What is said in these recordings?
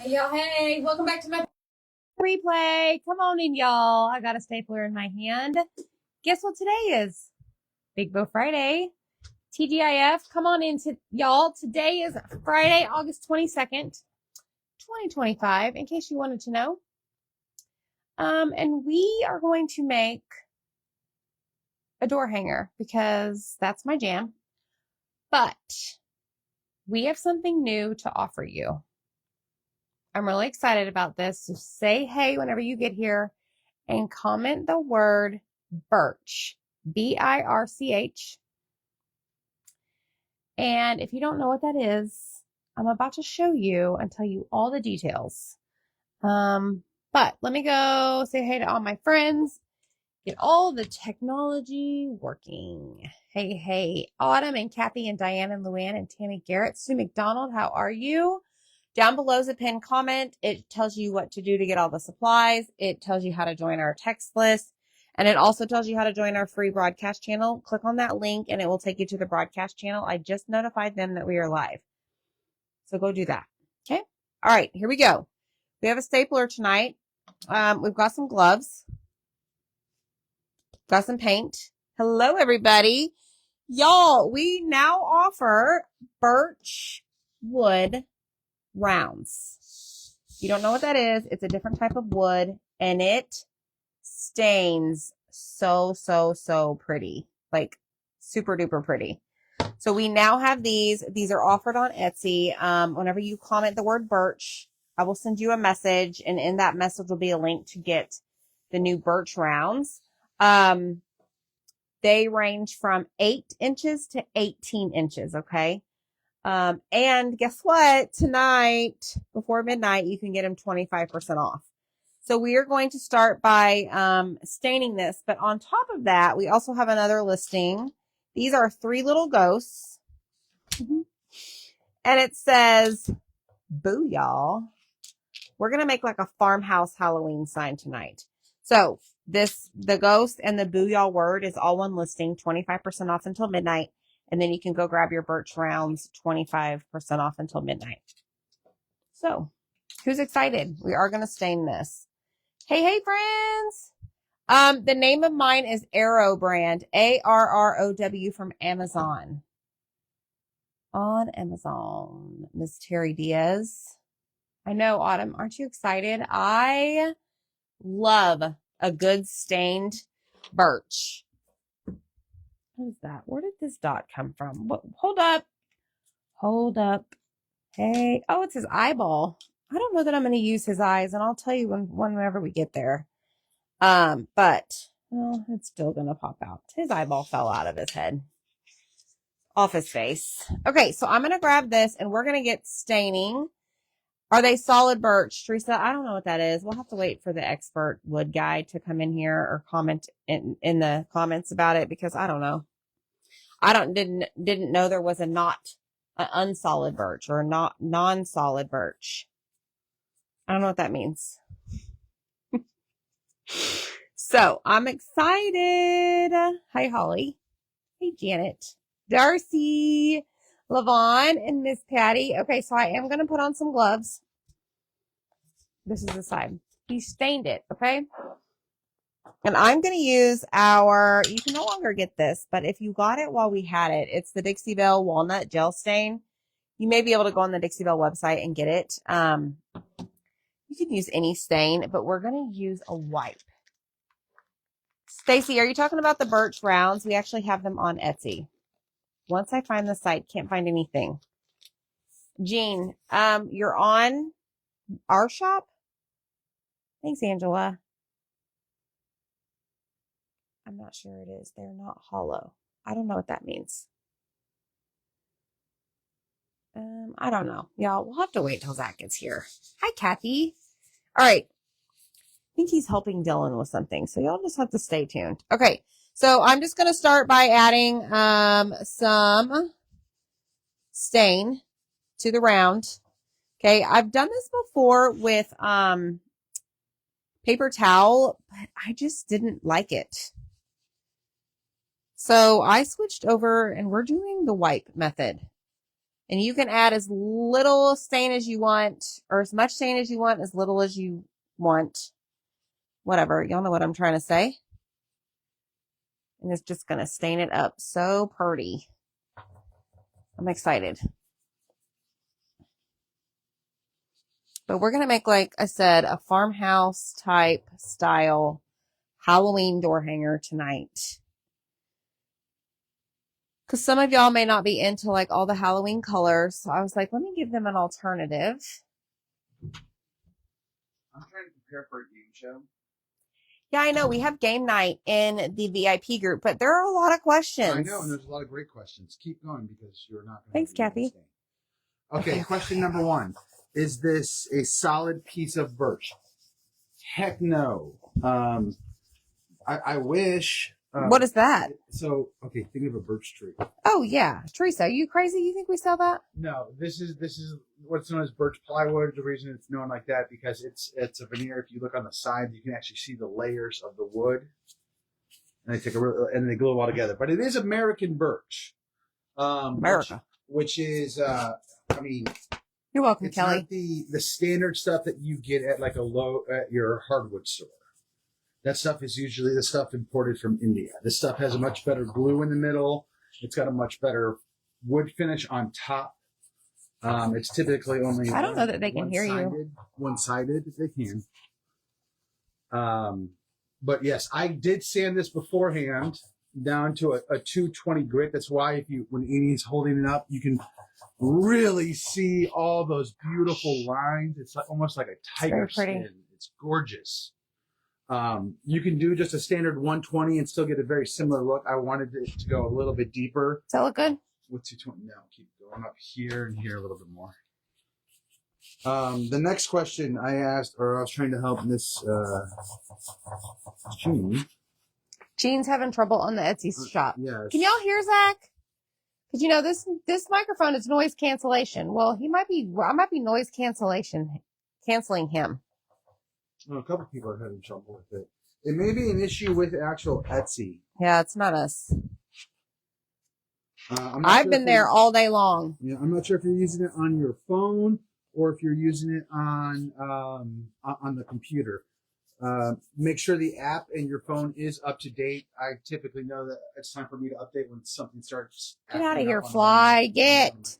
Hey y'all, hey, welcome back to my replay. Come on in, y'all. I got a stapler in my hand. Guess what today is? Big Bow Friday. TGIF, come on in, y'all. Today is Friday, August 22nd, 2025, in case you wanted to know. And we are going to make a door hanger because that's my jam. But we have something new to offer you. I'm really excited about this. So say hey whenever you get here and comment the word birch, B-I-R-C-H. And if you don't know what that is, I'm about to show you and tell you all the details. But let me go say hey to all my friends, get all the technology working. Hey, hey, Autumn and Kathy and Diane and Luann and Tammy Garrett, Sue McDonald, how are you? Down below is a pinned comment. It tells you what to do to get all the supplies. It tells you how to join our text list. And it also tells you how to join our free broadcast channel. Click on that link and it will take you to the broadcast channel. I just notified them that we are live. So go do that. Okay. All right, here we go. We have a stapler tonight. We've got some gloves. Got some paint. Hello, everybody. Y'all, we now offer birch wood rounds. If you don't know what that is, it's a different type of wood and it stains so pretty. Like super duper pretty. So we now have these. These are offered on Etsy. Whenever you comment the word birch, I will send you a message and in that message will be a link to get the new birch rounds. They range from 8 inches to 18 inches. Okay. And guess what? Tonight, before midnight, you can get them 25% off. So we are going to start by staining this. But on top of that, we also have another listing. These are 3 little ghosts. And it says, boo, y'all. We're going to make like a farmhouse Halloween sign tonight. So the ghost and the boo, y'all word is all one listing, 25% off until midnight. And then you can go grab your birch rounds, 25% off until midnight. So, who's excited? We are going to stain this. Hey, hey, friends. The name of mine is Arrow Brand, A-R-R-O-W from Amazon. On Amazon, Miss Terry Diaz. I know, Autumn. Aren't you excited? I love a good stained birch. What is that? Where did this dot come from? What? Hold up. Hold up. Hey. Oh, it's his eyeball. I don't know that I'm going to use his eyes, and I'll tell you whenever we get there. But well, it's still going to pop out. His eyeball fell out of his head. Off his face. Okay, so I'm going to grab this, and we're going to get staining. Are they solid birch, Teresa? I don't know what that is. We'll have to wait for the expert wood guy to come in here or comment in the comments about it because I don't know. I didn't know there was an unsolid birch or not non-solid birch. I don't know what that means. So I'm excited. Hi, Holly. Hey, Janet, Darcy, Lavon, and Miss Patty. Okay, so I am going to put on some gloves. This is the side. He stained it, okay? And I'm going to use you can no longer get this, but if you got it while we had it, it's the Dixie Belle Walnut Gel Stain. You may be able to go on the Dixie Belle website and get it. You can use any stain, but we're going to use a wipe. Stacy, are you talking about the birch rounds? We actually have them on Etsy. Once I find the site, can't find anything. Jean, you're on our shop? Thanks, Angela. I'm not sure it is. They're not hollow. I don't know what that means. I don't know. Y'all, we'll have to wait till Zach gets here. Hi, Kathy. All right. I think he's helping Dylan with something, so y'all just have to stay tuned. Okay, so I'm just going to start by adding some stain to the round. Okay, I've done this before with paper towel, but I just didn't like it. So I switched over and we're doing the wipe method. And you can add as little stain as you want, or as much stain as you want, as little as you want. Whatever. Y'all know what I'm trying to say. And it's just going to stain it up so pretty. I'm excited. But we're going to make, like I said, a farmhouse type style Halloween door hanger tonight. Because some of y'all may not be into like all the Halloween colors. So I was like, let me give them an alternative. I'm trying to prepare for a game show. Yeah, I know. We have game night in the VIP group, but there are a lot of questions. I know, and there's a lot of great questions. Keep going because you're not going to. Thanks, Kathy. Okay, question number 1. Is this a solid piece of birch? Heck no. I wish. What is that? So, okay, think of a birch tree. Oh, yeah. Teresa, are you crazy? You think we sell that? No, this is what's known as birch plywood. The reason it's known like that because it's a veneer. If you look on the side, you can actually see the layers of the wood, and they glue them all together. But it is American birch. America, which is you're welcome, it's Kelly. not the standard stuff that you get at like at your hardwood store. That stuff is usually the stuff imported from India. This stuff has a much better glue in the middle. It's got a much better wood finish on top. It's typically only I don't know that they can hear you. One-sided, they can. But yes, I did sand this beforehand down to a 220 grit. That's why when Amy's holding it up, you can really see all those beautiful lines. It's almost like a tiger skin. It's gorgeous. You can do just a standard 120 and still get a very similar look. I wanted it to go a little bit deeper. Does that look good? With 220. No, keep going up here and here a little bit more. The next question I asked, or I was trying to help Miss Jean. Jean's having trouble on the Etsy shop. Yes. Can y'all hear Zach? Because you know this microphone is noise cancellation. Well, I might be noise canceling him. Well, a couple people are having trouble with it. It may be an issue with actual Etsy. Yeah, it's not us. I've been there all day long. Yeah, I'm not sure if you're using it on your phone or if you're using it on the computer. Make sure the app in your phone is up to date. I typically know that it's time for me to update when something starts. Get out of here, Fly. Get.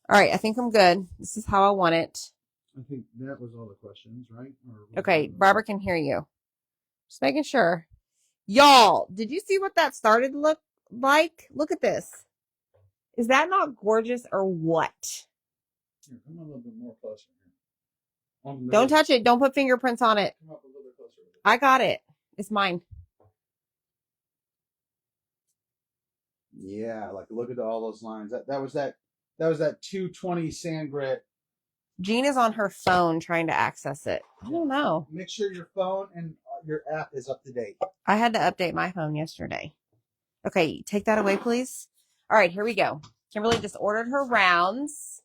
All right, I think I'm good. This is how I want it. I think that was all the questions, right? Okay, Barbara can hear you. Just making sure. Y'all, did you see what that started to look like? Look at this. Is that not gorgeous or what? Here, come on a little bit more closer here. Don't touch it. Don't put fingerprints on it. Come up a little bit closer. I got it. It's mine. Yeah, like look at all those lines. That was that 220 sand grit. Jean is on her phone trying to access it. I don't know. Make sure your phone and your app is up to date. I had to update my phone yesterday. Okay, take that away, please. All right, here we go. Kimberly just ordered her rounds.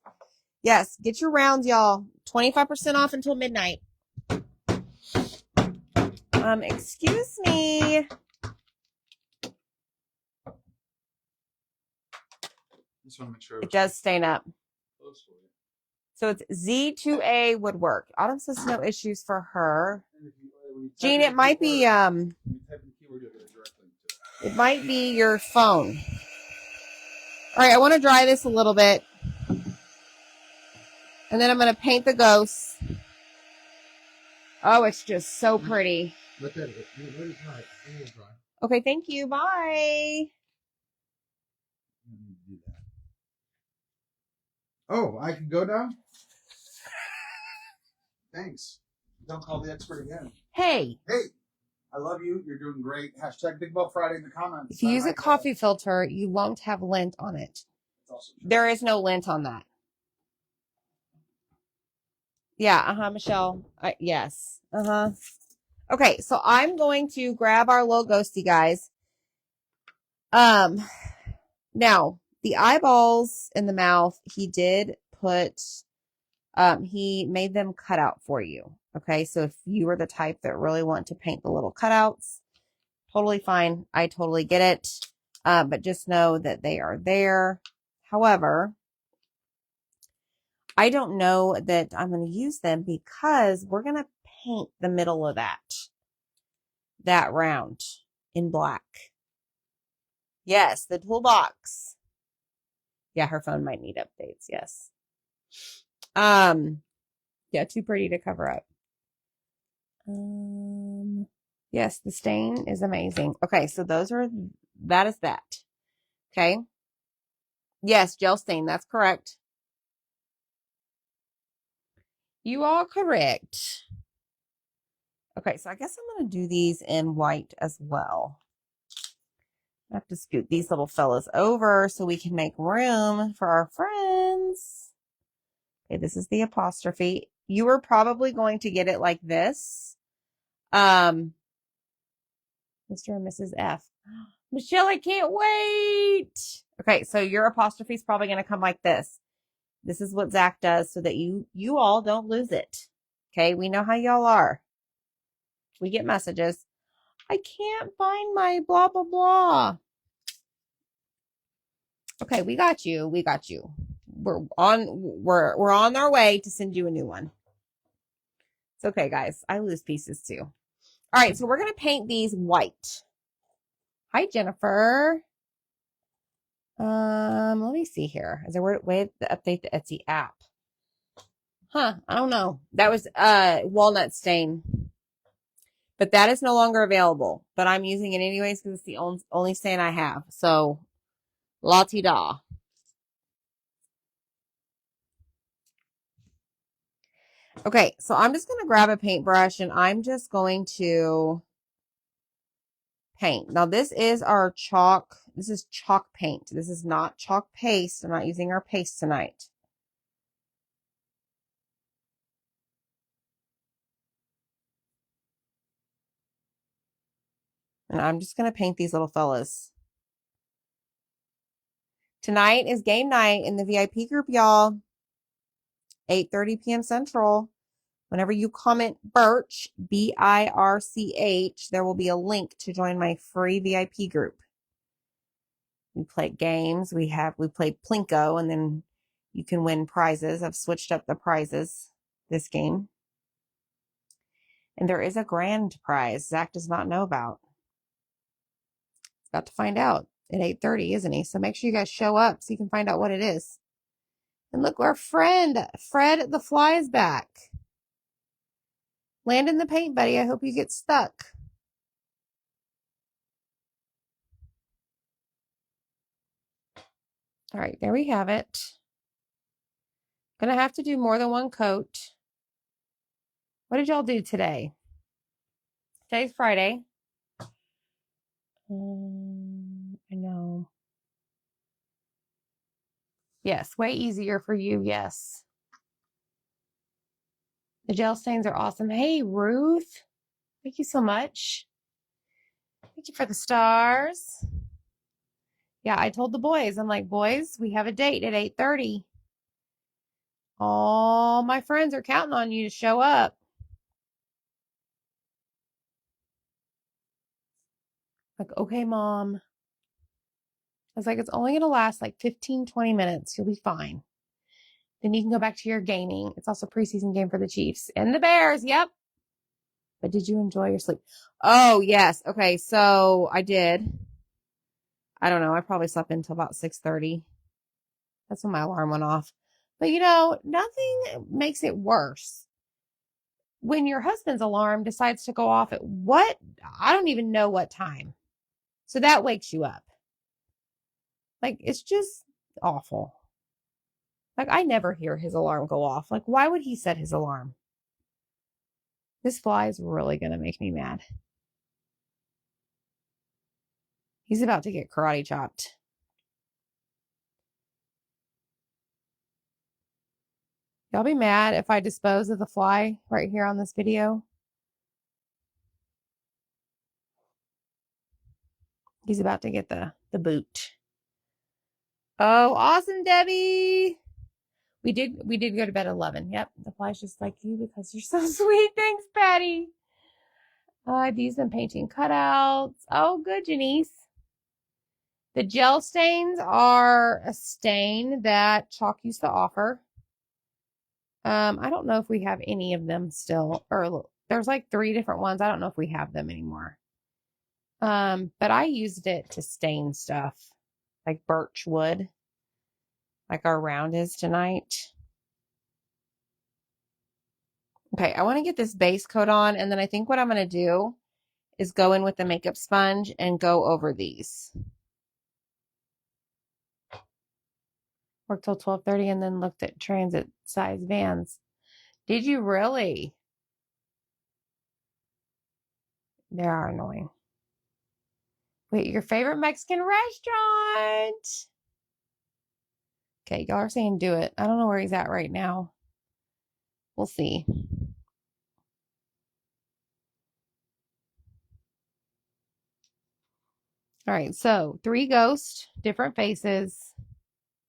Yes, get your rounds, y'all. 25% off until midnight. Excuse me. Just want to make sure it does stain up. So it's Z2A Woodwork. Autumn says no issues for her. Jean, it might be it might be your phone. All right, I want to dry this a little bit. And then I'm going to paint the ghosts. Oh, it's just so pretty. Okay, thank you. Bye. Oh, I can go now? Thanks. Don't call the expert again. Hey. Hey. I love you. You're doing great. Hashtag Big Ball Friday in the comments. If you use a coffee filter, you won't have lint on it. There is no lint on that. Yeah, Michelle. Yes. Okay, so I'm going to grab our little ghosty guys. Now, the eyeballs in the mouth, he did put, he made them cut out for you. Okay, so if you are the type that really want to paint the little cutouts, totally fine. I totally get it. But just know that they are there. However, I don't know that I'm going to use them because we're going to paint the middle of that round in black. Yes, the toolbox. Yeah, her phone might need updates. Yes. Yeah, too pretty to cover up. Yes, the stain is amazing. Okay, so that is that. Okay. Yes, gel stain. That's correct. You are correct. Okay, so I guess I'm going to do these in white as well. I have to scoot these little fellas over so we can make room for our friends. Okay, this is the apostrophe. You are probably going to get it like this. Mr. and Mrs. F. Michelle, I can't wait. Okay, so your apostrophe is probably going to come like this. This is what Zach does so that you all don't lose it. Okay, we know how y'all are. We get messages. I can't find my blah, blah, blah. Okay, we got you. We got you. We're on our way to send you a new one. It's okay, guys. I lose pieces too. All right, so we're going to paint these white. Hi, Jennifer. Let me see here. Is there a way to update the Etsy app? I don't know. That was walnut stain. But that is no longer available. But I'm using it anyways because it's the only stain I have. So, la-ti-da. Okay, so I'm just going to grab a paintbrush and I'm just going to paint. Now, this is our chalk. This is chalk paint. This is not chalk paste. I'm not using our paste tonight. And I'm just going to paint these little fellas. Tonight is game night in the VIP group, y'all. 8:30 p.m. Central. Whenever you comment Birch, B-I-R-C-H, there will be a link to join my free VIP group. We play games. We played Plinko, and then you can win prizes. I've switched up the prizes this game. And there is a grand prize Zach does not know about. He's got to find out at 8:30, isn't he? So make sure you guys show up so you can find out what it is. And look, our friend, Fred the Fly, is back. Land in the paint, buddy. I hope you get stuck. All right, there we have it. Gonna have to do more than one coat. What did y'all do today? Today's Friday. I know. Yes, way easier for you. Yes. The gel stains are awesome. Hey, Ruth. Thank you so much. Thank you for the stars. Yeah, I told the boys. I'm like, boys, we have a date at 8:30. All my friends are counting on you to show up. Like, okay, Mom. I was like, it's only going to last like 15, 20 minutes. You'll be fine. Then you can go back to your gaming. It's also a preseason game for the Chiefs and the Bears. Yep. But did you enjoy your sleep? Oh, yes. Okay, so I did. I don't know. I probably slept until about 6:30. That's when my alarm went off. But you know, nothing makes it worse when your husband's alarm decides to go off at what? I don't even know what time. So that wakes you up. Like, it's just awful. Like, I never hear his alarm go off. Like, why would he set his alarm? This fly is really going to make me mad. He's about to get karate chopped. Y'all be mad if I dispose of the fly right here on this video? He's about to get the boot. Oh, awesome, Debbie. We did go to bed at 11. Yep, the fly's just like you because you're so sweet. Thanks, Patty. I've used them painting cutouts. Oh, good, Janice. The gel stains are a stain that chalk used to offer. I don't know if we have any of them still, or there's like 3 different ones. I don't know if we have them anymore. But I used it to stain stuff like birch wood, like our round is tonight. Okay, I want to get this base coat on, and then I think what I'm going to do is go in with the makeup sponge and go over these. Worked till 12:30 and then looked at transit size vans. Did you really? They are annoying. Wait, your favorite Mexican restaurant? Okay, y'all are saying do it. I don't know where he's at right now. We'll see. All right, so 3 ghosts, different faces.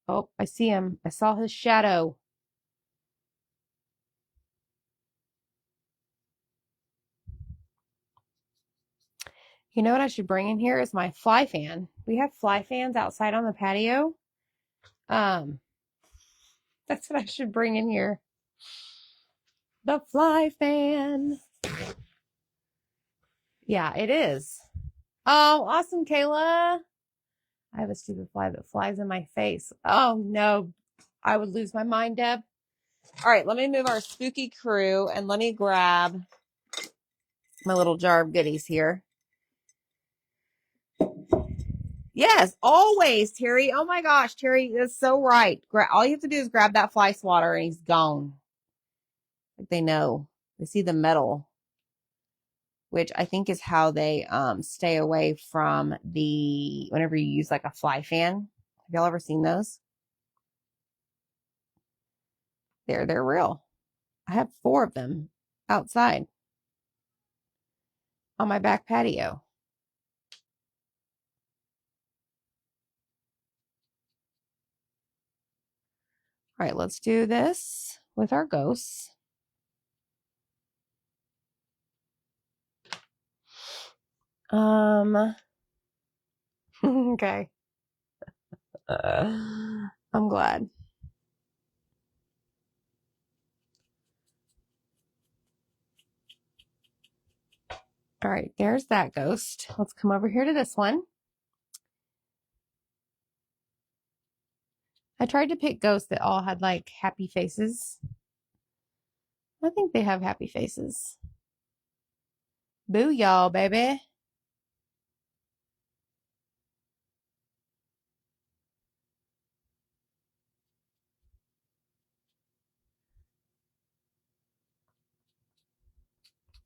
Oh, I see him. I saw his shadow. You know what I should bring in here is my fly fan. We have fly fans outside on the patio. That's what I should bring in here. The fly fan. Yeah, it is. Oh, awesome, Kayla. I have a stupid fly that flies in my face. Oh, no. I would lose my mind, Deb. All right, let me move our spooky crew and let me grab my little jar of goodies here. Yes, always, Terry. Oh my gosh, Terry is so right. All you have to do is grab that fly swatter and he's gone. Like they know. They see the metal, which I think is how they stay away from whenever you use like a fly fan. Have y'all ever seen those? They're real. I have 4 of them outside on my back patio. All right, let's do this with our ghosts. Okay. I'm glad. All right, there's that ghost. Let's come over here to this one. I tried to pick ghosts that all had like happy faces. I think they have happy faces. Boo y'all, baby.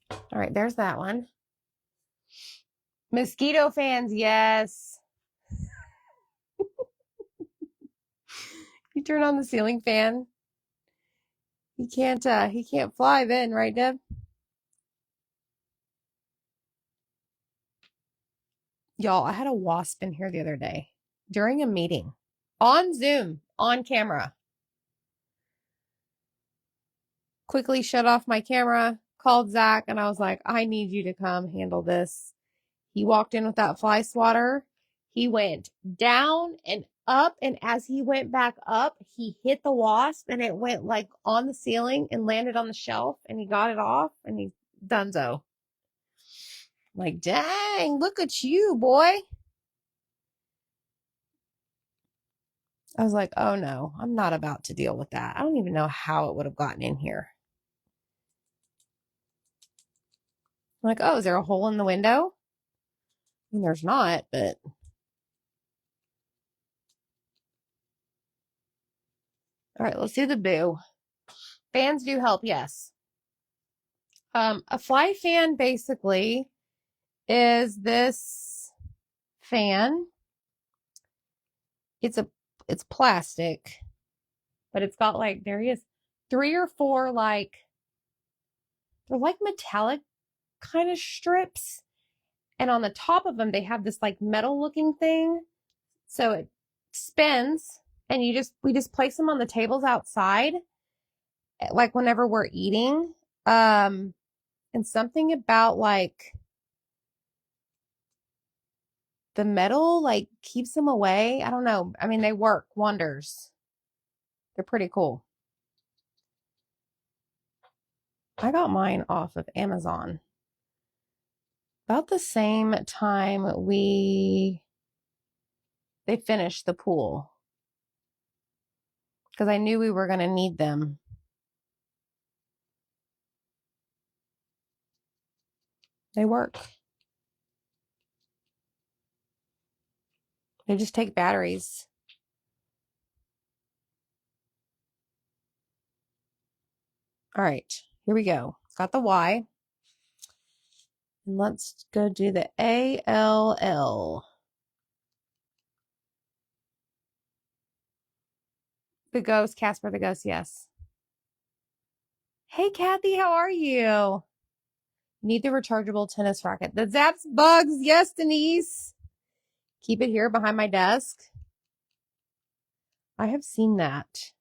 All right, there's that one. Mosquito fans, yes. You turn on the ceiling fan. He can't fly then, right, Deb? Y'all, I had a wasp in here the other day during a meeting on Zoom, on camera. Quickly shut off my camera, called Zach, and I was like, I need you to come handle this. He walked in with that fly swatter. He went down and up, and as he went back up, he hit the wasp, and it went like on the ceiling and landed on the shelf, and he got it off, and he's donezo. Like, dang, look at you, boy. I was like, oh no, I'm not about to deal with that. I don't even know how it would have gotten in here. I'm like, oh, is there a hole in the window? I mean, there's not, but. All right, let's do the boo. Fans do help, yes. A fly fan basically is this fan. It's plastic, but it's got like, there he is, 3 or 4 like, they're like metallic kind of strips. And on the top of them, they have this like metal looking thing. So it spins and we just place them on the tables outside, like whenever we're eating. And something about like the metal like keeps them away. I don't know. I mean, they work wonders. They're pretty cool. I got mine off of Amazon. About the same time they finished the pool. Because I knew we were going to need them. They work. They just take batteries. All right, here we go. Got the Y. And let's go do the ALL. The ghost, Casper the ghost, yes. Hey, Kathy, how are you? Need the rechargeable tennis racket. The Zaps bugs, yes, Denise. Keep it here behind my desk. I have seen that.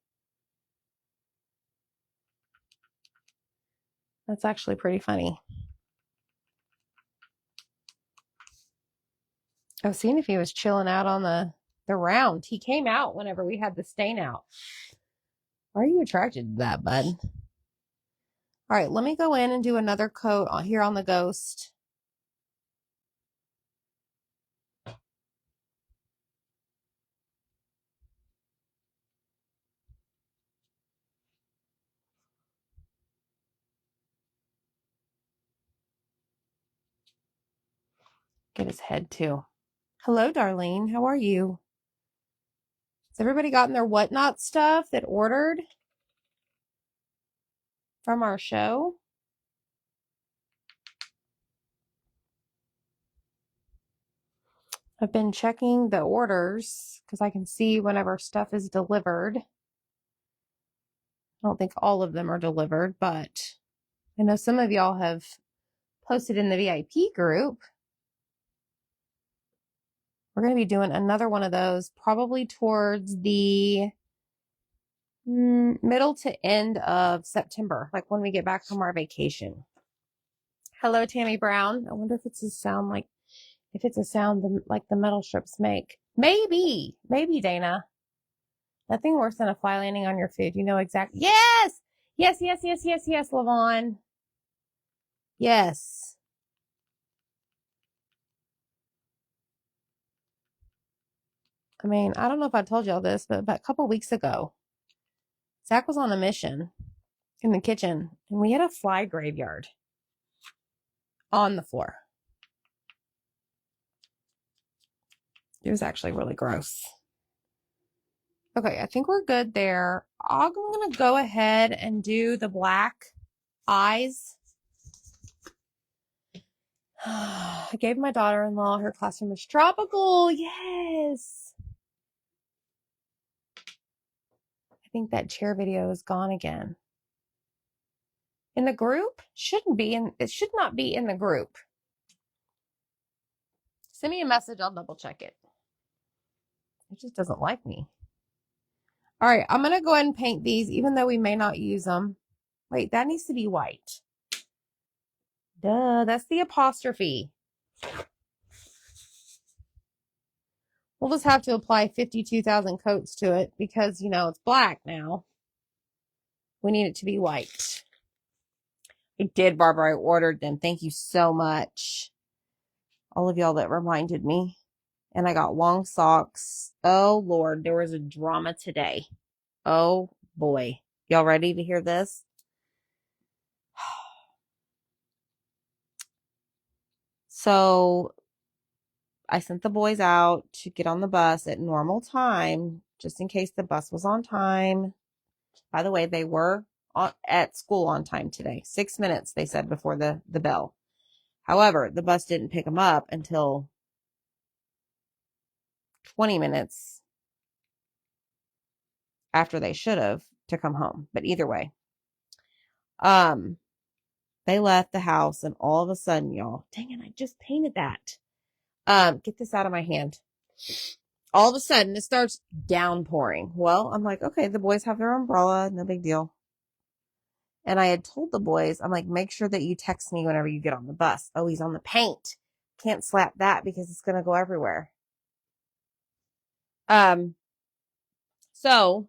That's actually pretty funny. I was seeing if he was chilling out on the round. He came out whenever we had the stain out. Why are you attracted to that, bud? All right, let me go in and do another coat here on the ghost. Get his head too. Hello, Darlene. How are you? Has everybody gotten their whatnot stuff that ordered from our show? I've been checking the orders because I can see whenever stuff is delivered. I don't think all of them are delivered, but I know some of y'all have posted in the VIP group. We're going to be doing another one of those probably towards the middle to end of September, like when we get back from our vacation. Hello, Tammy Brown. I wonder if it's a sound like the metal strips make. Maybe, Dana. Nothing worse than a fly landing on your food. You know exactly. Yes, Lavon. Yes. I mean, I don't know if I told y'all this, but about a couple weeks ago, Zach was on a mission in the kitchen, and we had a fly graveyard on the floor. It was actually really gross. Okay, I think we're good there. I'm going to go ahead and do the black eyes. I gave my daughter-in-law, her classroom is tropical. Yes. I think that chair video is gone again. In the group? It should not be in the group. Send me a message, I'll double check it. It just doesn't like me. All right, I'm going to go ahead and paint these, even though we may not use them. Wait, that needs to be white. Duh, that's the apostrophe. We'll just have to apply 52,000 coats to it because, it's black now. We need it to be white. I did, Barbara. I ordered them. Thank you so much. All of y'all that reminded me. And I got long socks. Oh, Lord. There was a drama today. Oh, boy. Y'all ready to hear this? So I sent the boys out to get on the bus at normal time, just in case the bus was on time. By the way, they were at school on time today. 6 minutes, they said, before the bell. However, the bus didn't pick them up until 20 minutes after they should have to come home. But either way, they left the house, and all of a sudden, y'all, dang it, I just painted that. Get this out of my hand. All of a sudden, it starts downpouring. Well, I'm like, okay, the boys have their umbrella, no big deal. And I had told the boys, I'm like, make sure that you text me whenever you get on the bus. Oh, he's on the paint. can't slap that because it's going to go everywhere. So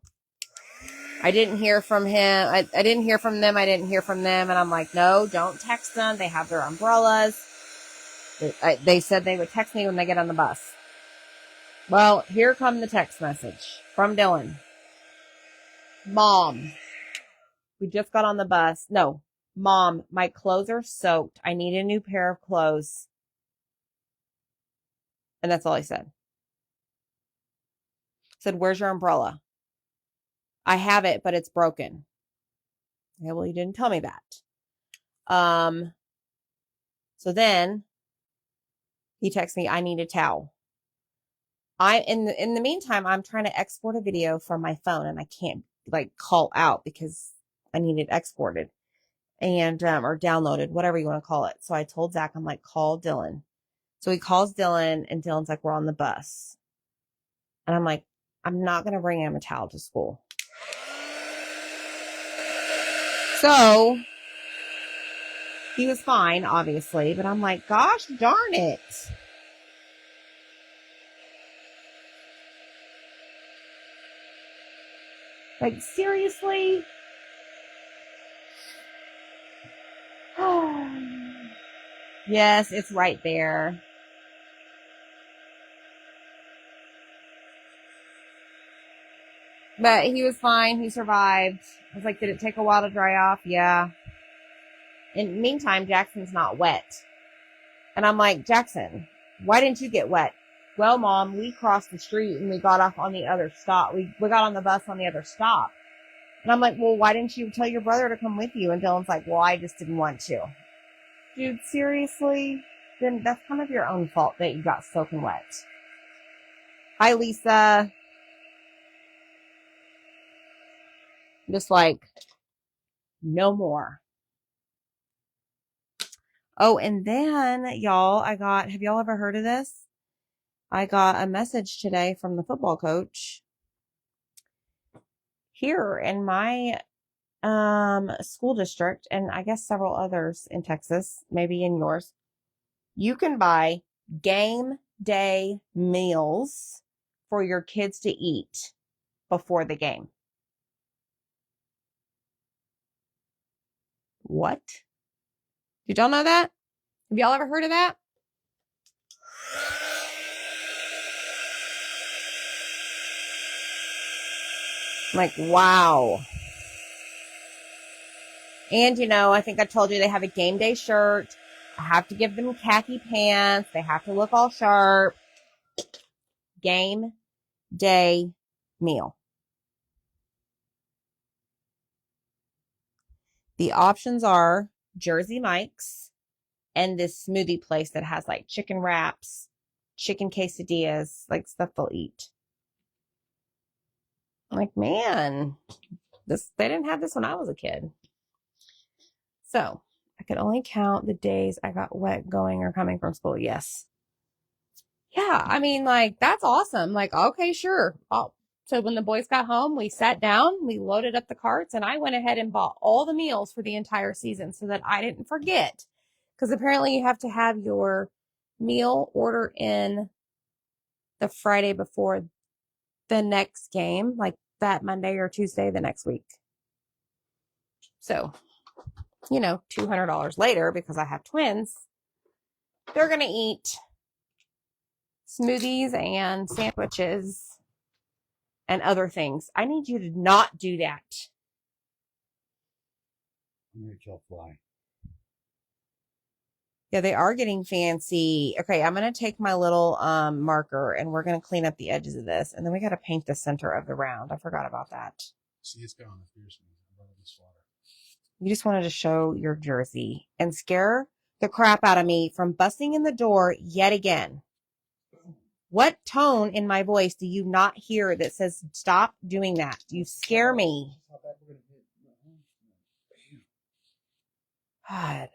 I didn't hear from him. I didn't hear from them. I didn't hear from them. And I'm like, no, don't text them. They have their umbrellas. They said they would text me when they get on the bus. Well, here come the text message from Dylan. Mom, we just got on the bus. No, Mom, my clothes are soaked. I need a new pair of clothes. And that's all I said. I said, where's your umbrella? I have it, but it's broken. Yeah, well, you didn't tell me that. So then he texts me, I need a towel. In the meantime, I'm trying to export a video from my phone and I can't like call out because I need it exported and, or downloaded, whatever you want to call it. So I told Zach, I'm like, call Dylan. So he calls Dylan and Dylan's like, we're on the bus. And I'm like, I'm not going to bring him a towel to school. So he was fine, obviously, but I'm like, gosh, darn it. Like, seriously? Yes, it's right there. But he was fine. He survived. I was like, did it take a while to dry off? Yeah. In the meantime, Jackson's not wet. And I'm like, Jackson, why didn't you get wet? Well, Mom, we crossed the street and we got off on the other stop. We got on the bus on the other stop. And I'm like, well, why didn't you tell your brother to come with you? And Dylan's like, well, I just didn't want to. Dude, seriously? Then that's kind of your own fault that you got soaking wet. Hi, Lisa. Just like, no more. Oh, and then y'all, have y'all ever heard of this? I got a message today from the football coach here in my school district, and I guess several others in Texas, maybe in yours. You can buy game day meals for your kids to eat before the game. What? Did y'all know that? Have y'all ever heard of that? I'm like, wow. And, I think I told you they have a game day shirt. I have to give them khaki pants. They have to look all sharp. Game day meal. The options are Jersey Mike's and this smoothie place that has like chicken wraps, chicken quesadillas, like stuff they'll eat. I'm like, man, they didn't have this when I was a kid. So I could only count the days I got wet going or coming from school. Yes. Yeah, I mean, like, that's awesome. Like, okay, sure. So when the boys got home, we sat down, we loaded up the carts, and I went ahead and bought all the meals for the entire season so that I didn't forget. Because apparently you have to have your meal order in the Friday before the next game, like that Monday or Tuesday the next week. So, $200 later, because I have twins, they're going to eat smoothies and sandwiches and other things. I need you to not do that. I'm gonna kill fly. Yeah, they are getting fancy. Okay, I'm going to take my little marker and we're going to clean up the edges of this. And then we got to paint the center of the round. I forgot about that. See, it's gone. You just wanted to show your jersey and scare the crap out of me from busting in the door yet again. What tone in my voice do you not hear that says stop doing that? You scare me. God.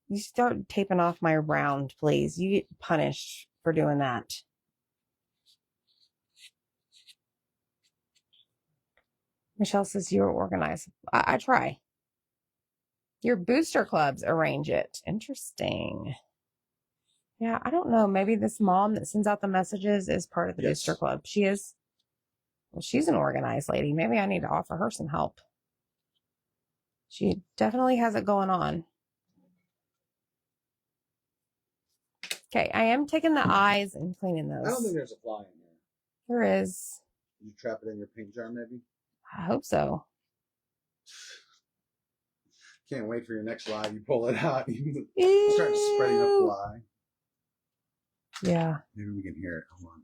You start taping off my round, please. You get punished for doing that. Michelle says you're organized. I try. Your booster clubs arrange it. Interesting. Yeah, I don't know. Maybe this mom that sends out the messages is part of the booster club. She is. Well, she's an organized lady. Maybe I need to offer her some help. She definitely has it going on. Okay, I am taking the eyes and cleaning those. I don't think there's a fly in there. There is. Did you trap it in your paint jar, maybe? I hope so. Can't wait for your next live. You pull it out. You start spreading a fly. Yeah. Maybe we can hear it. Hold on.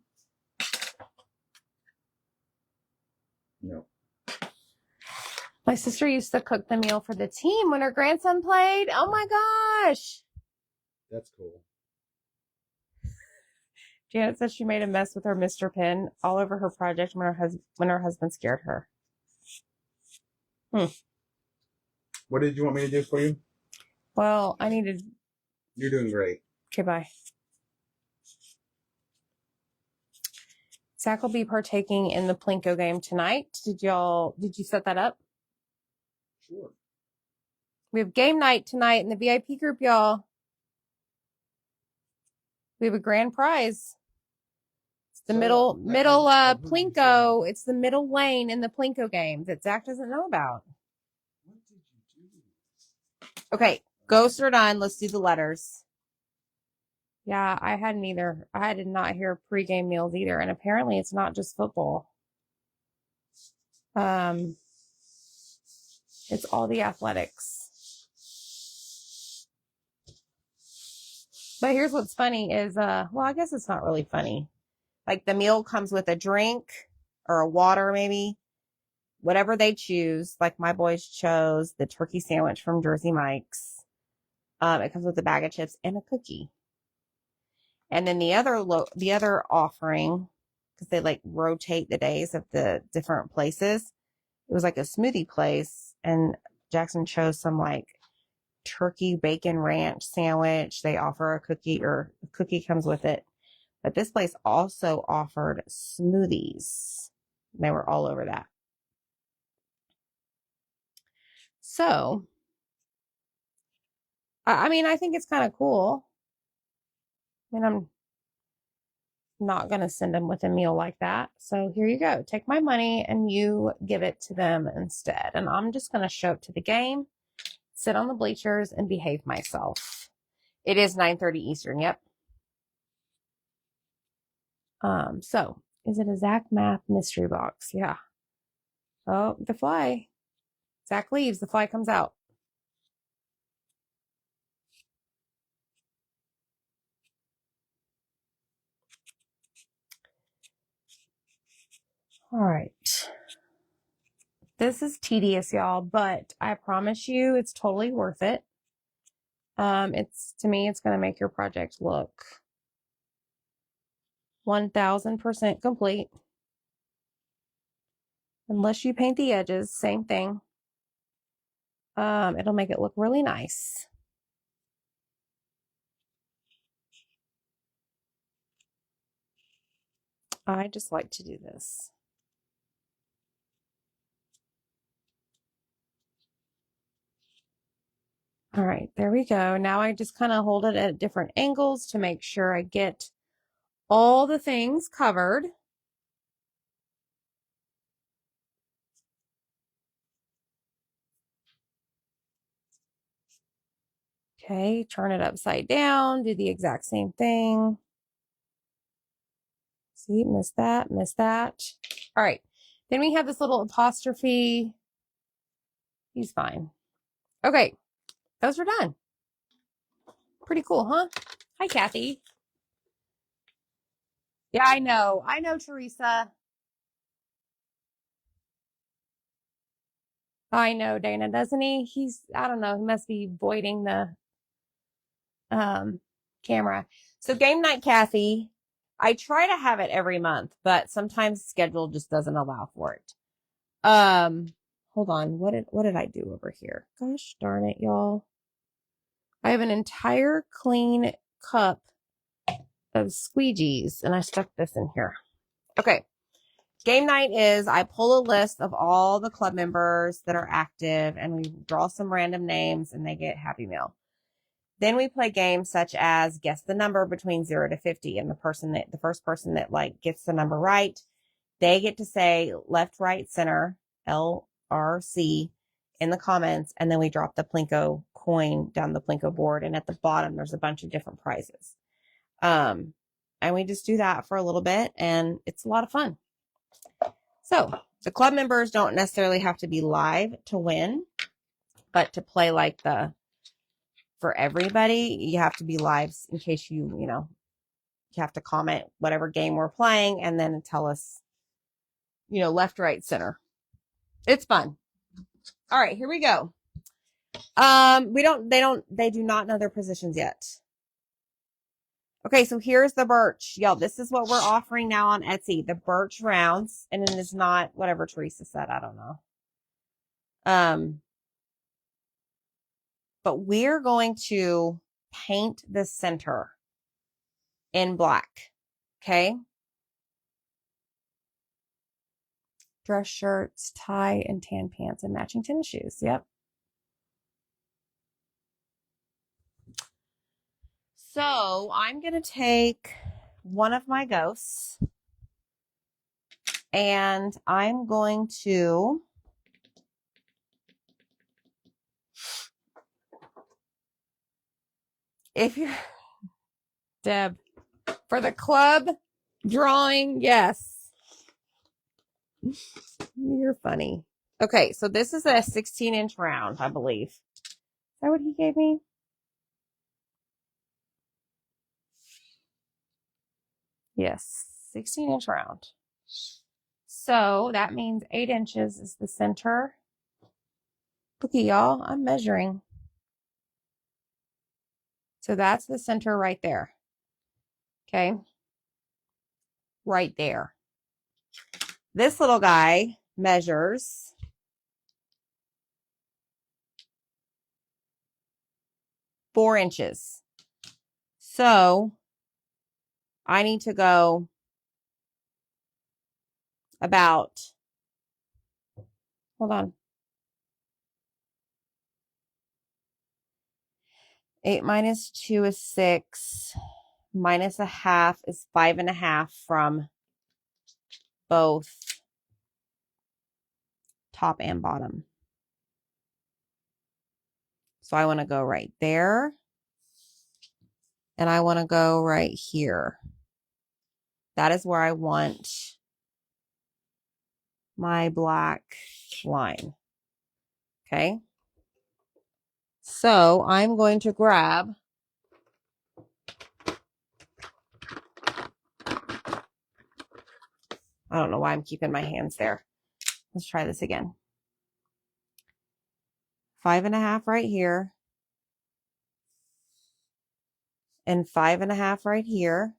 No. My sister used to cook the meal for the team when her grandson played. Oh my gosh. That's cool. Janet says she made a mess with her Mr. Pen all over her project when her husband scared her. What did you want me to do for you? Well, I needed... You're doing great. Okay, bye. Zach will be partaking in the Plinko game tonight. Did you set that up? Sure. We have game night tonight in the VIP group, y'all. We have a grand prize. It's the middle Plinko. It's the middle lane in the Plinko game that Zach doesn't know about. What did you do? Okay, ghosts are done. Let's do the letters. Yeah, I hadn't either. I did not hear pregame meals either. And apparently it's not just football. It's all the athletics. But here's what's funny is, well, I guess it's not really funny. Like the meal comes with a drink or a water, maybe, whatever they choose. Like my boys chose the turkey sandwich from Jersey Mike's. It comes with a bag of chips and a cookie. And then the other offering, because they like rotate the days of the different places. It was like a smoothie place, and Jackson chose some like turkey bacon ranch sandwich. They offer a cookie, or a cookie comes with it. But this place also offered smoothies. They were all over that. So, I mean, I think it's kind of cool. I mean, I'm not going to send them with a meal like that. So here you go. Take my money and you give it to them instead. And I'm just going to show up to the game, sit on the bleachers, and behave myself. It is 9:30 Eastern. Yep. So is it a Zach Math mystery box? Yeah. Oh, the fly. Zach leaves. The fly comes out. All right. This is tedious, y'all, but I promise you it's totally worth it. To me, it's going to make your project look 1000% complete. Unless you paint the edges, same thing. It'll make it look really nice. I just like to do this. All right, there we go. Now I just kind of hold it at different angles to make sure I get all the things covered. Okay, turn it upside down, do the exact same thing. See, missed that, missed that. All right, then we have this little apostrophe. He's fine. Okay, those are done. Pretty cool, huh? Hi, Kathy. Yeah, I know, Teresa. I know, Dana, doesn't he? I don't know, he must be voiding the camera. So game night, Kathy. I try to have it every month, but sometimes schedule just doesn't allow for it. Hold on. What did I do over here? Gosh darn it, y'all. I have an entire clean cup of squeegees and I stuck this in here. Okay. game night is I pull a list of all the club members that are active and we draw some random names and they get Happy Meal. Then we play games such as guess the number between 0 to 50. And the first person that like gets the number right, they get to say left, right, center, LRC in the comments. And then we drop the Plinko coin down the Plinko board. And at the bottom, there's a bunch of different prizes. And we just do that for a little bit and it's a lot of fun. So the club members don't necessarily have to be live to win, but to play like for everybody, you have to be live in case you have to comment whatever game we're playing and then tell us, left, right, center. It's fun. All right, here we go. They do not know their positions yet. Okay, so here's the birch. Y'all, this is what we're offering now on Etsy. The birch rounds. And it is not whatever Teresa said. I don't know. But we're going to paint the center in black. Okay. Dress shirts, tie, and tan pants, and matching tennis shoes. Yep. So I'm going to take one of my ghosts and I'm going to if you're Deb for the club drawing, yes. You're funny. Okay, so this is a 16-inch round, I believe. Is that what he gave me? Yes, 16-inch round. So that means 8 inches is the center. Look at y'all, I'm measuring. So that's the center right there. Okay. Right there. This little guy measures 4 inches. So I need to go about, hold on. 8 minus 2 is 6. Minus a half is 5.5 from both top and bottom. So I want to go right there. And I want to go right here. That is where I want my black line. Okay. So I'm going to grab I don't know why I'm keeping my hands there. Let's try this again. 5.5 right here. And 5.5 right here.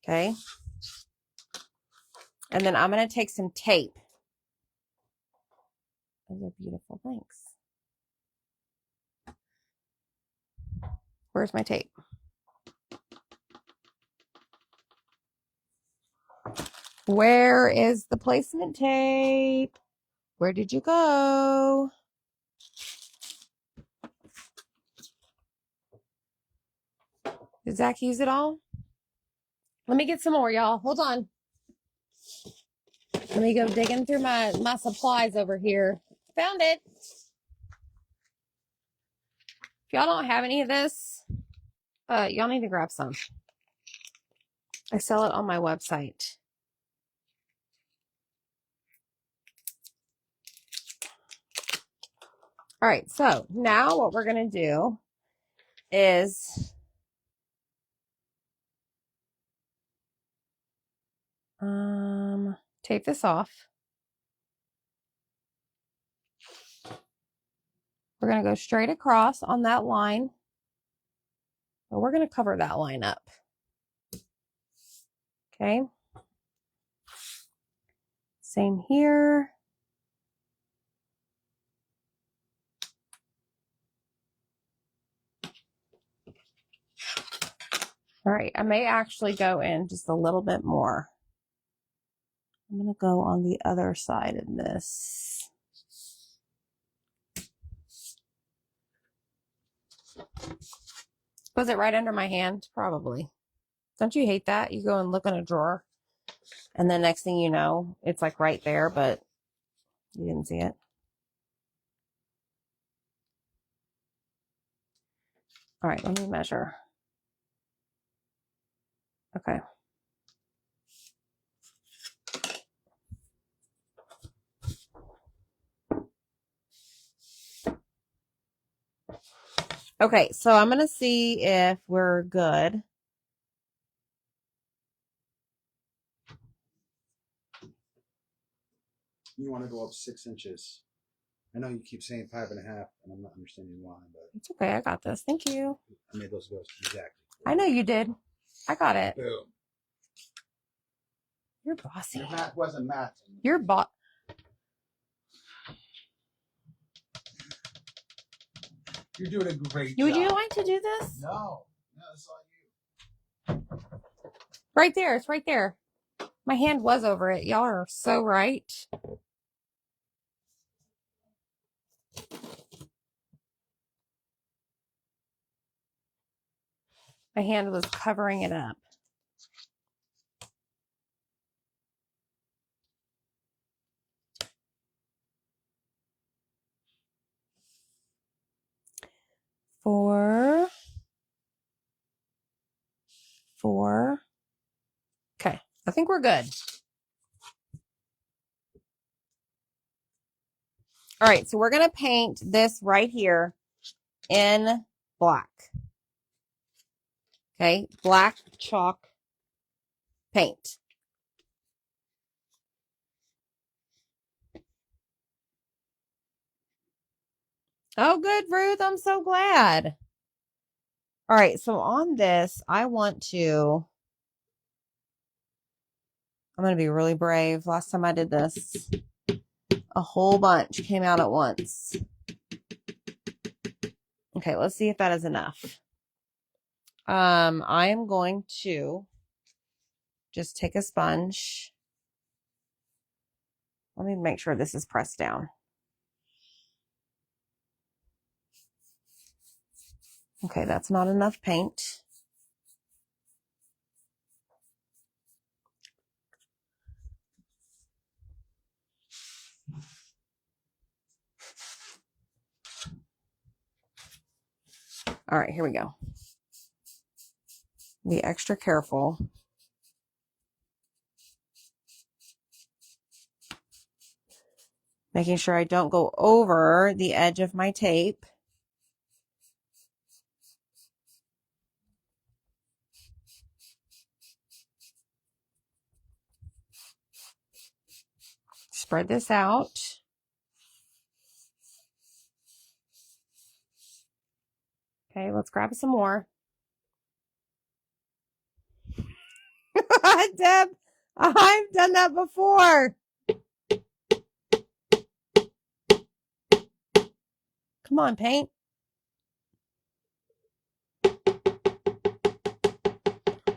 Okay. And then I'm going to take some tape. Those are beautiful. Thanks. Where's my tape? Where is the placement tape? Where did you go? Did Zach use it all? Let me get some more, y'all. Hold on. Let me go digging through my supplies over here. Found it. If y'all don't have any of this, y'all need to grab some. I sell it on my website. All right, so now what we're going to do is tape this off. We're going to go straight across on that line. But we're going to cover that line up. Okay. Same here. All right, I may actually go in just a little bit more. I'm going to go on the other side of this. Was it right under my hand? Probably. Don't you hate that? You go and look in a drawer, and then next thing you know, it's like right there, but you didn't see it. All right, let me measure. Okay. Okay, so I'm going to see if we're good. You want to go up 6 inches. I know you keep saying 5.5, and I'm not understanding why, but It's okay. I got this. Thank you. I made those go exactly. I know you did. I got it. Boom. You're bossy. Your math wasn't math. You're You're doing a great job. Would you like to do this? No, it's all you. Right there. It's right there. My hand was over it. Y'all are so right. My hand was covering it up. Four. Okay, I think we're good. All right, so we're going to paint this right here in black. Okay, black chalk paint. Oh, good, Ruth. I'm so glad. All right, so on this, I'm going to be really brave. Last time I did this, a whole bunch came out at once. Okay, let's see if that is enough. I am going to just take a sponge. Let me make sure this is pressed down. Okay, that's not enough paint. All right, here we go. Be extra careful. Making sure I don't go over the edge of my tape. Spread this out. Okay, let's grab some more. Deb, I've done that before. Come on, paint.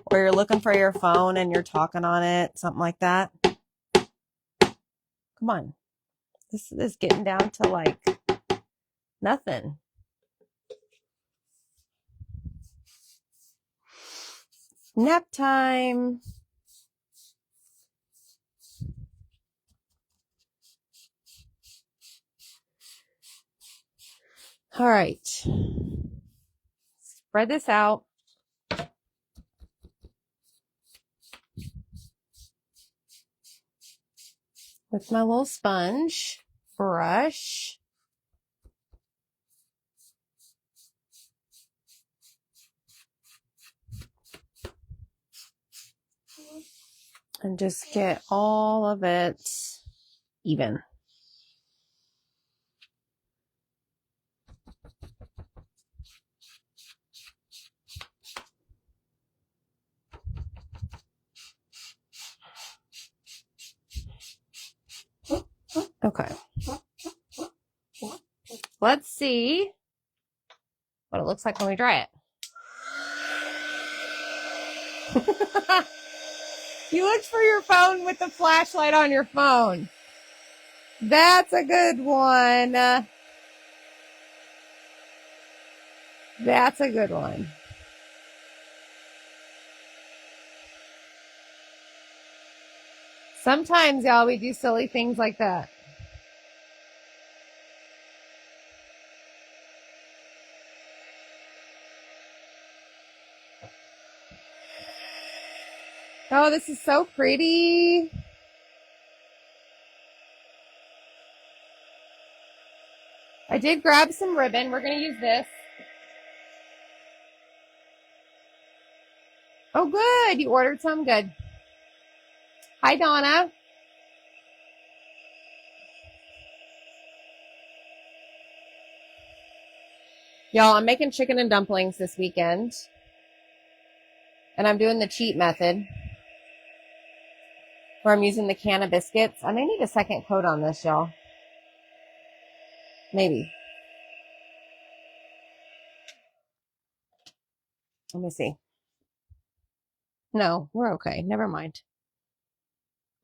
Or you're looking for your phone and you're talking on it, something like that. Come on. This is getting down to like nothing. Nap time. All right. Spread this out. With my little sponge brush. And just get all of it even. Okay. Let's see what it looks like when we dry it. You looked for your phone with the flashlight on your phone. That's a good one. That's a good one. Sometimes, y'all, we do silly things like that. Oh, this is so pretty. I did grab some ribbon. We're going to use this. Oh, good. You ordered some? Good. Hi, Donna. Y'all, I'm making chicken and dumplings this weekend. And I'm doing the cheat method, where I'm using the can of biscuits. I may need a second coat on this, y'all. Maybe. Let me see. No, we're okay. Never mind.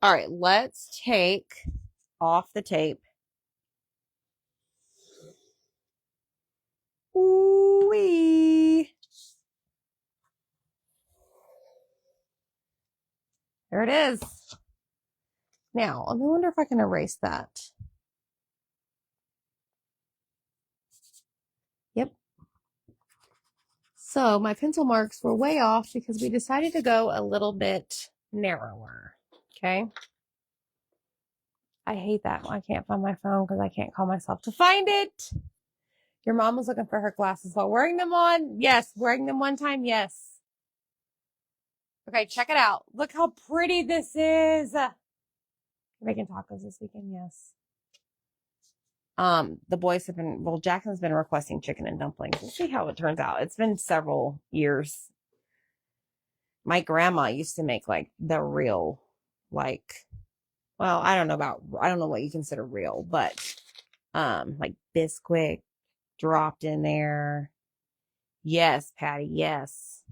All right, let's take off the tape. Ooh-wee. There it is. Now, I wonder if I can erase that. Yep. So my pencil marks were way off because we decided to go a little bit narrower. Okay. I hate that. I can't find my phone because I can't call myself to find it. Your mom was looking for her glasses while wearing them on. Yes. Wearing them one time. Yes. Okay. Check it out. Look how pretty this is. Making tacos this weekend. Yes. The boys have been, well, Jackson's been requesting chicken and dumplings. We'll see how it turns out. It's been several years. My grandma used to make like the real, like, well, I don't know what you consider real, but, like Bisquick dropped in there. Yes, Patty. Yes.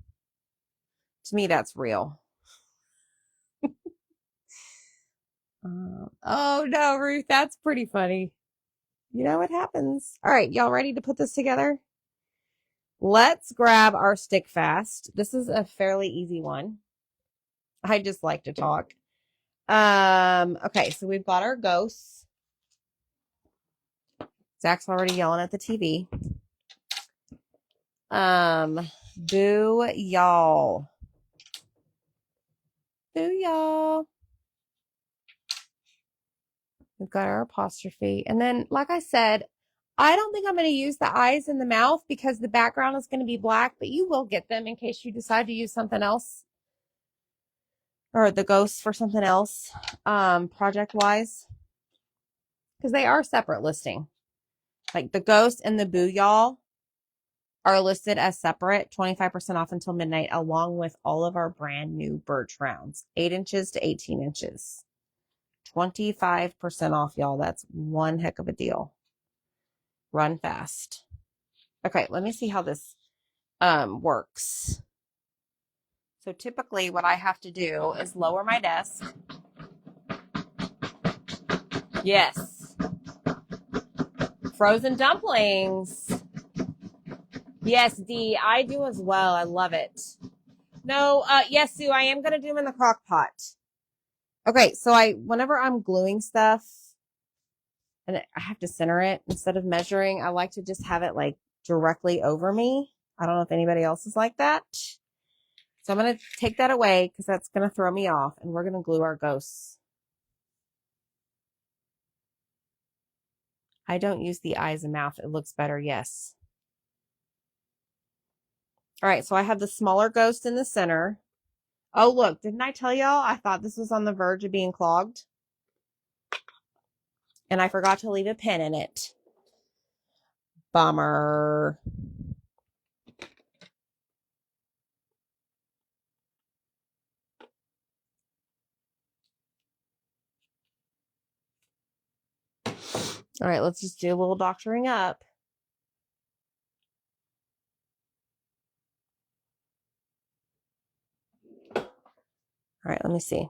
To me, that's real. Oh no, Ruth, that's pretty funny. You know what happens. All right, y'all ready to put this together? Let's grab our stick fast. This is a fairly easy one. I just like to talk. Okay, so we've got our ghosts. Zach's already yelling at the TV. Boo y'all. Boo y'all. We've got our apostrophe. And then, like I said, I don't think I'm going to use the eyes and the mouth because the background is going to be black, but you will get them in case you decide to use something else. Or the ghosts for something else, project-wise. Because they are separate listing. Like the ghost and the boo y'all are listed as separate, 25% off until midnight, along with all of our brand new birch rounds, 8 inches to 18 inches. 25% off, y'all. That's one heck of a deal. Run fast. Okay, let me see how this works. So typically what I have to do is lower my desk. Yes. Frozen dumplings. Yes, Dee, I do as well. I love it. No, yes, Sue, I am going to do them in the crock pot. Okay, so whenever I'm gluing stuff and I have to center it instead of measuring, I like to just have it like directly over me. I don't know if anybody else is like that. So I'm going to take that away because that's going to throw me off, and we're going to glue our ghosts. I don't use the eyes and mouth. It looks better. Yes. All right. So I have the smaller ghost in the center. Oh, look, didn't I tell y'all? I thought this was on the verge of being clogged. And I forgot to leave a pin in it. Bummer. All right, let's just do a little doctoring up. All right, let me see.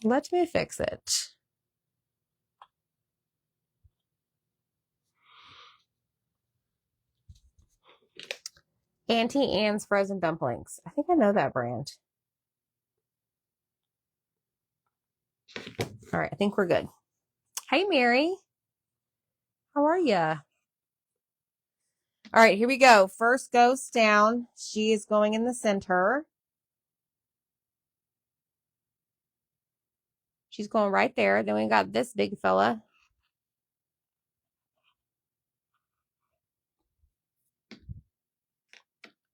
Let me fix it. Auntie Anne's Frozen Dumplings. I think I know that brand. All right, I think we're good. Hey, Mary. How are you? All right, here we go. First ghost down. She is going in the center. She's going right there. Then we got this big fella.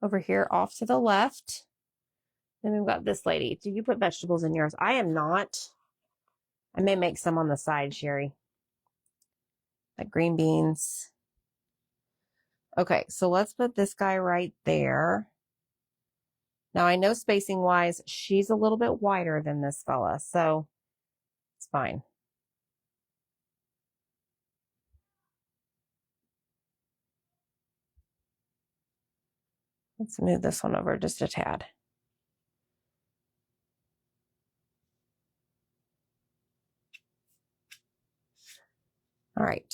Over here off to the left. Then we've got this lady. Do you put vegetables in yours? I am not. I may make some on the side, Sherry. Like green beans. Okay, so let's put this guy right there. Now I know spacing wise, she's a little bit wider than this fella, so it's fine. Let's move this one over just a tad. All right.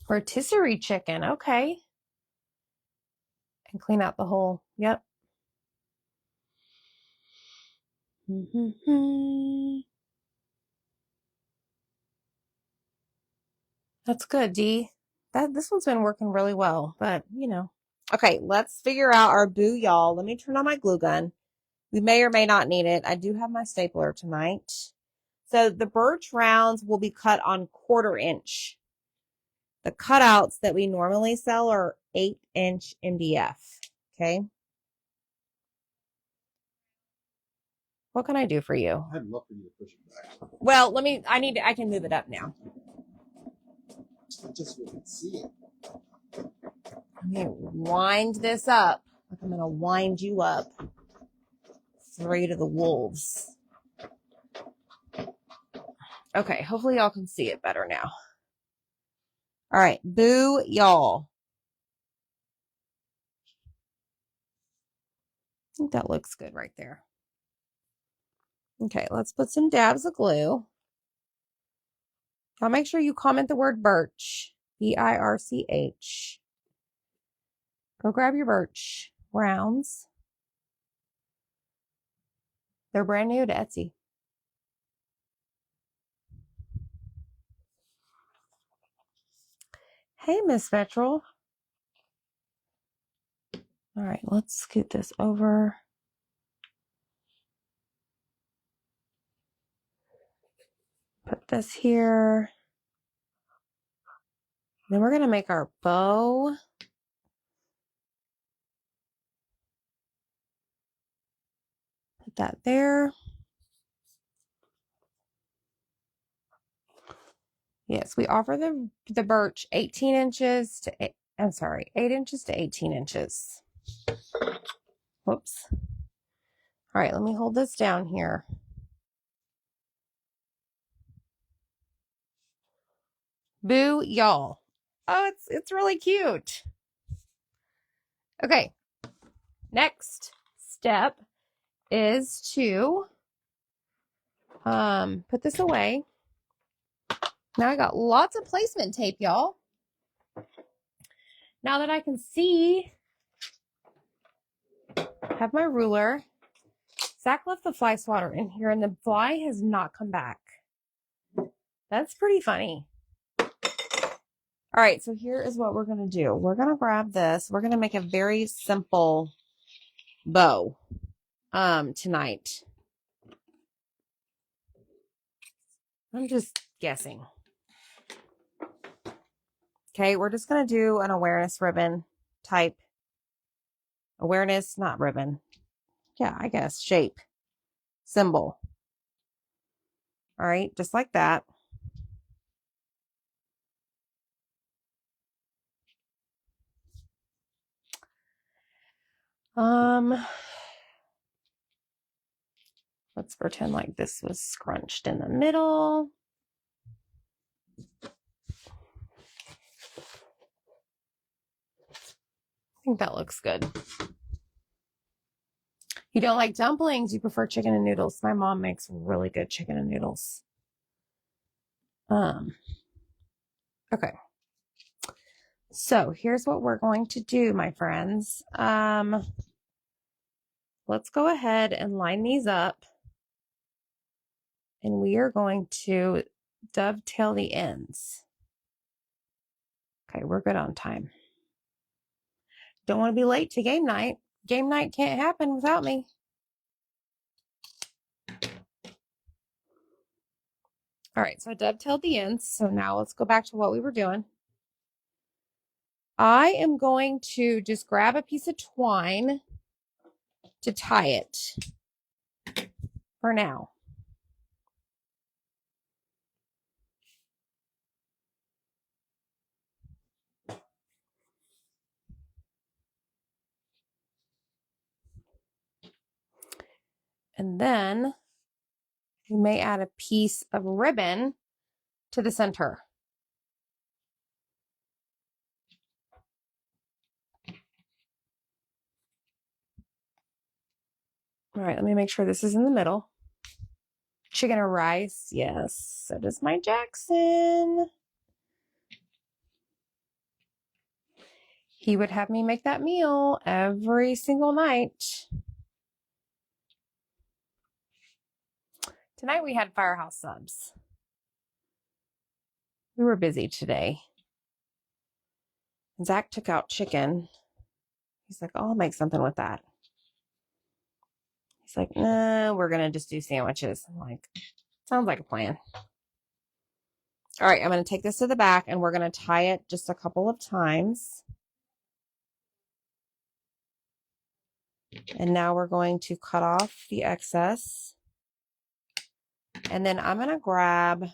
Rotisserie chicken. Okay. And clean out the whole. Yep. That's good, Dee. This one's been working really well, but you know. Okay, let's figure out our boo, y'all. Let me turn on my glue gun. We may or may not need it. I do have my stapler tonight. So the birch rounds will be cut on 1/4 inch. The cutouts that we normally sell are 8-inch MDF. Okay. What can I do for you? I'd love for you to push it back. Well, I can move it up now. I just wouldn't see it. Let me wind this up. Like I'm going to wind you up. Three to the wolves. Okay, hopefully y'all can see it better now. All right, boo y'all. I think that looks good right there. Okay, let's put some dabs of glue. Now make sure you comment the word birch. B-I-R-C-H. Go grab your birch rounds. They're brand new to Etsy. Hey, Miss Vetrel. All right, let's scoot this over. Put this here. Then we're going to make our bow. Put that there. Yes, we offer the birch 18 inches to 8 inches to 18 inches. Whoops. All right, let me hold this down here. Boo y'all. Oh, it's really cute. Okay. Next step is to put this away. Now I got lots of placement tape, y'all. Now that I can see, I have my ruler. Zach left the fly swatter in here and the fly has not come back. That's pretty funny. All right, so here is what we're going to do. We're going to grab this. We're going to make a very simple bow tonight. I'm just guessing. Okay, we're just going to do an awareness ribbon type. Awareness, not ribbon. Yeah, I guess. Shape. Symbol. All right, just like that. Let's pretend like this was scrunched in the middle. think that looks good. You don't like dumplings, you prefer chicken and noodles. My mom makes really good chicken and noodles. Okay. So here's what we're going to do, my friends. Let's go ahead and line these up. And we are going to dovetail the ends. Okay, we're good on time. Don't want to be late to game night. Game night can't happen without me. All right, so I dovetailed the ends. So now let's go back to what we were doing. I am going to just grab a piece of twine to tie it for now. And then you may add a piece of ribbon to the center. All right, let me make sure this is in the middle. Chicken or rice? Yes, so does my Jackson. He would have me make that meal every single night. Tonight we had Firehouse subs. We were busy today. Zach took out chicken. He's like, oh, I'll make something with that. He's like, nah, we're going to just do sandwiches. I'm like, sounds like a plan. All right, I'm going to take this to the back and we're going to tie it just a couple of times. And now we're going to cut off the excess. And then I'm going to grab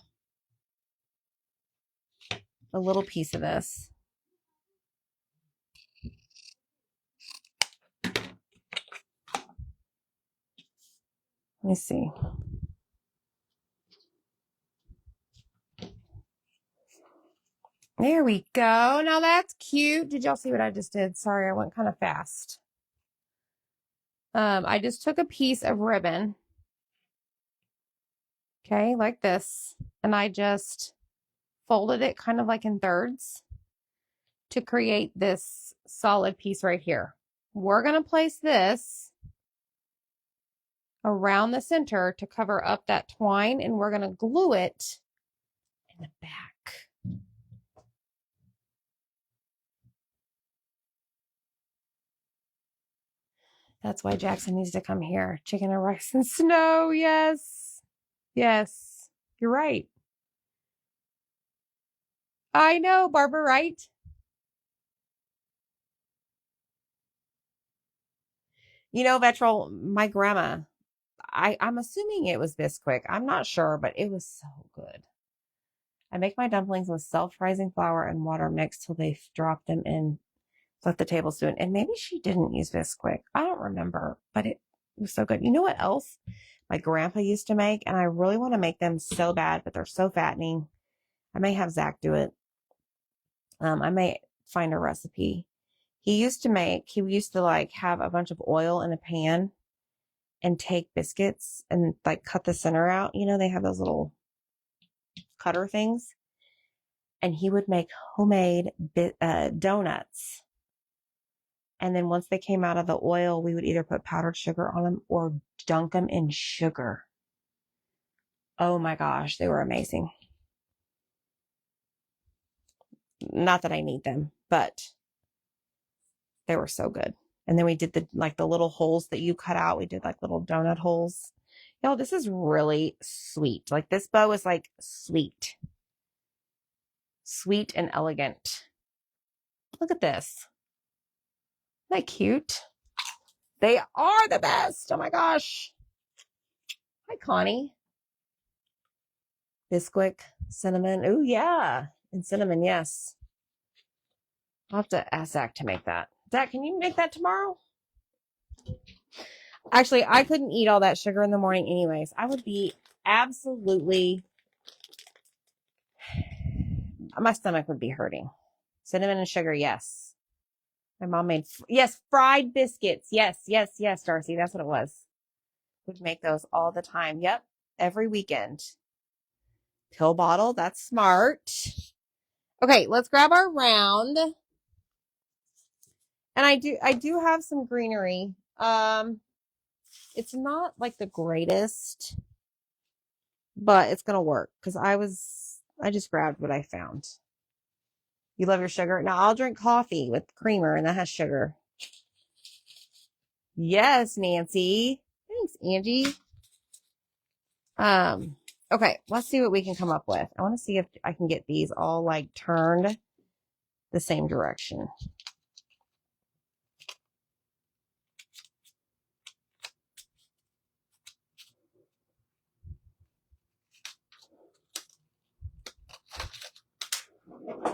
a little piece of this. Let me see. There we go. Now that's cute. Did y'all see what I just did? Sorry, I went kind of fast. I just took a piece of ribbon. Okay, like this. And I just folded it kind of like in thirds to create this solid piece right here. We're going to place this around the center to cover up that twine, and we're going to glue it in the back. That's why Jackson needs to come here. Chicken and rice and snow. Yes. Yes. You're right. I know, Barbara, right? You know, Vetrol, my grandma, I'm assuming it was Bisquick. I'm not sure, but it was so good. I make my dumplings with self-rising flour and water mixed till they drop them in. Let the tablespoon. And maybe she didn't use Bisquick. I don't remember, but it was so good. You know what else my grandpa used to make? And I really want to make them so bad, but they're so fattening. I may have Zach do it. I may find a recipe. He used to like have a bunch of oil in a pan and take biscuits and like cut the center out. You know, they have those little cutter things. And he would make homemade donuts. And then once they came out of the oil, we would either put powdered sugar on them or dunk them in sugar. Oh my gosh, they were amazing. Not that I need them, but they were so good. And then we did the little holes that you cut out. We did like little donut holes. Yo, this is really sweet. Like this bow is like sweet. Sweet and elegant. Look at this. Isn't that cute? They are the best. Oh my gosh. Hi, Connie. Bisquick, cinnamon. Oh, yeah. And cinnamon, yes. I'll have to ask Zach to make that. Zach, can you make that tomorrow? Actually, I couldn't eat all that sugar in the morning anyways. I would be absolutely... My stomach would be hurting. Cinnamon and sugar, yes. My mom made, yes, fried biscuits. Yes, yes, yes, Darcy. That's what it was. Would make those all the time. Yep. Every weekend. Pill bottle. That's smart. Okay, let's grab our round. And I do have some greenery. It's not like the greatest, but it's gonna work because I just grabbed what I found. You love your sugar? Now I'll drink coffee with creamer and that has sugar. Yes, Nancy. Thanks, Angie. Okay, let's see what we can come up with. I want to see if I can get these all like turned the same direction.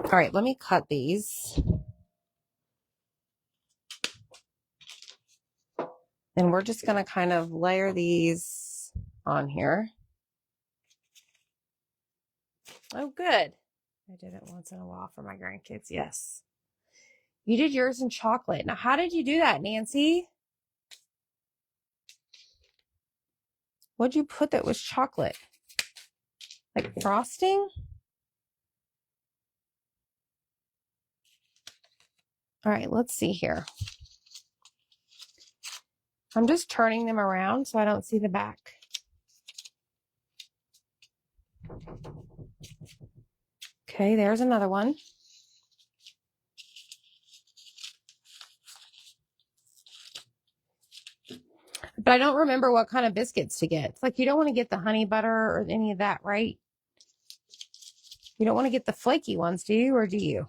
All right, let me cut these. And we're just going to kind of layer these on here. Oh, good. I did it once in a while for my grandkids. Yes. You did yours in chocolate. Now, how did you do that, Nancy? What'd you put that was chocolate? Like frosting? All right, let's see here. I'm just turning them around so I don't see the back. Okay, there's another one. But I don't remember what kind of biscuits to get. It's like you don't want to get the honey butter or any of that, right? You don't want to get the flaky ones, do you? Or do you?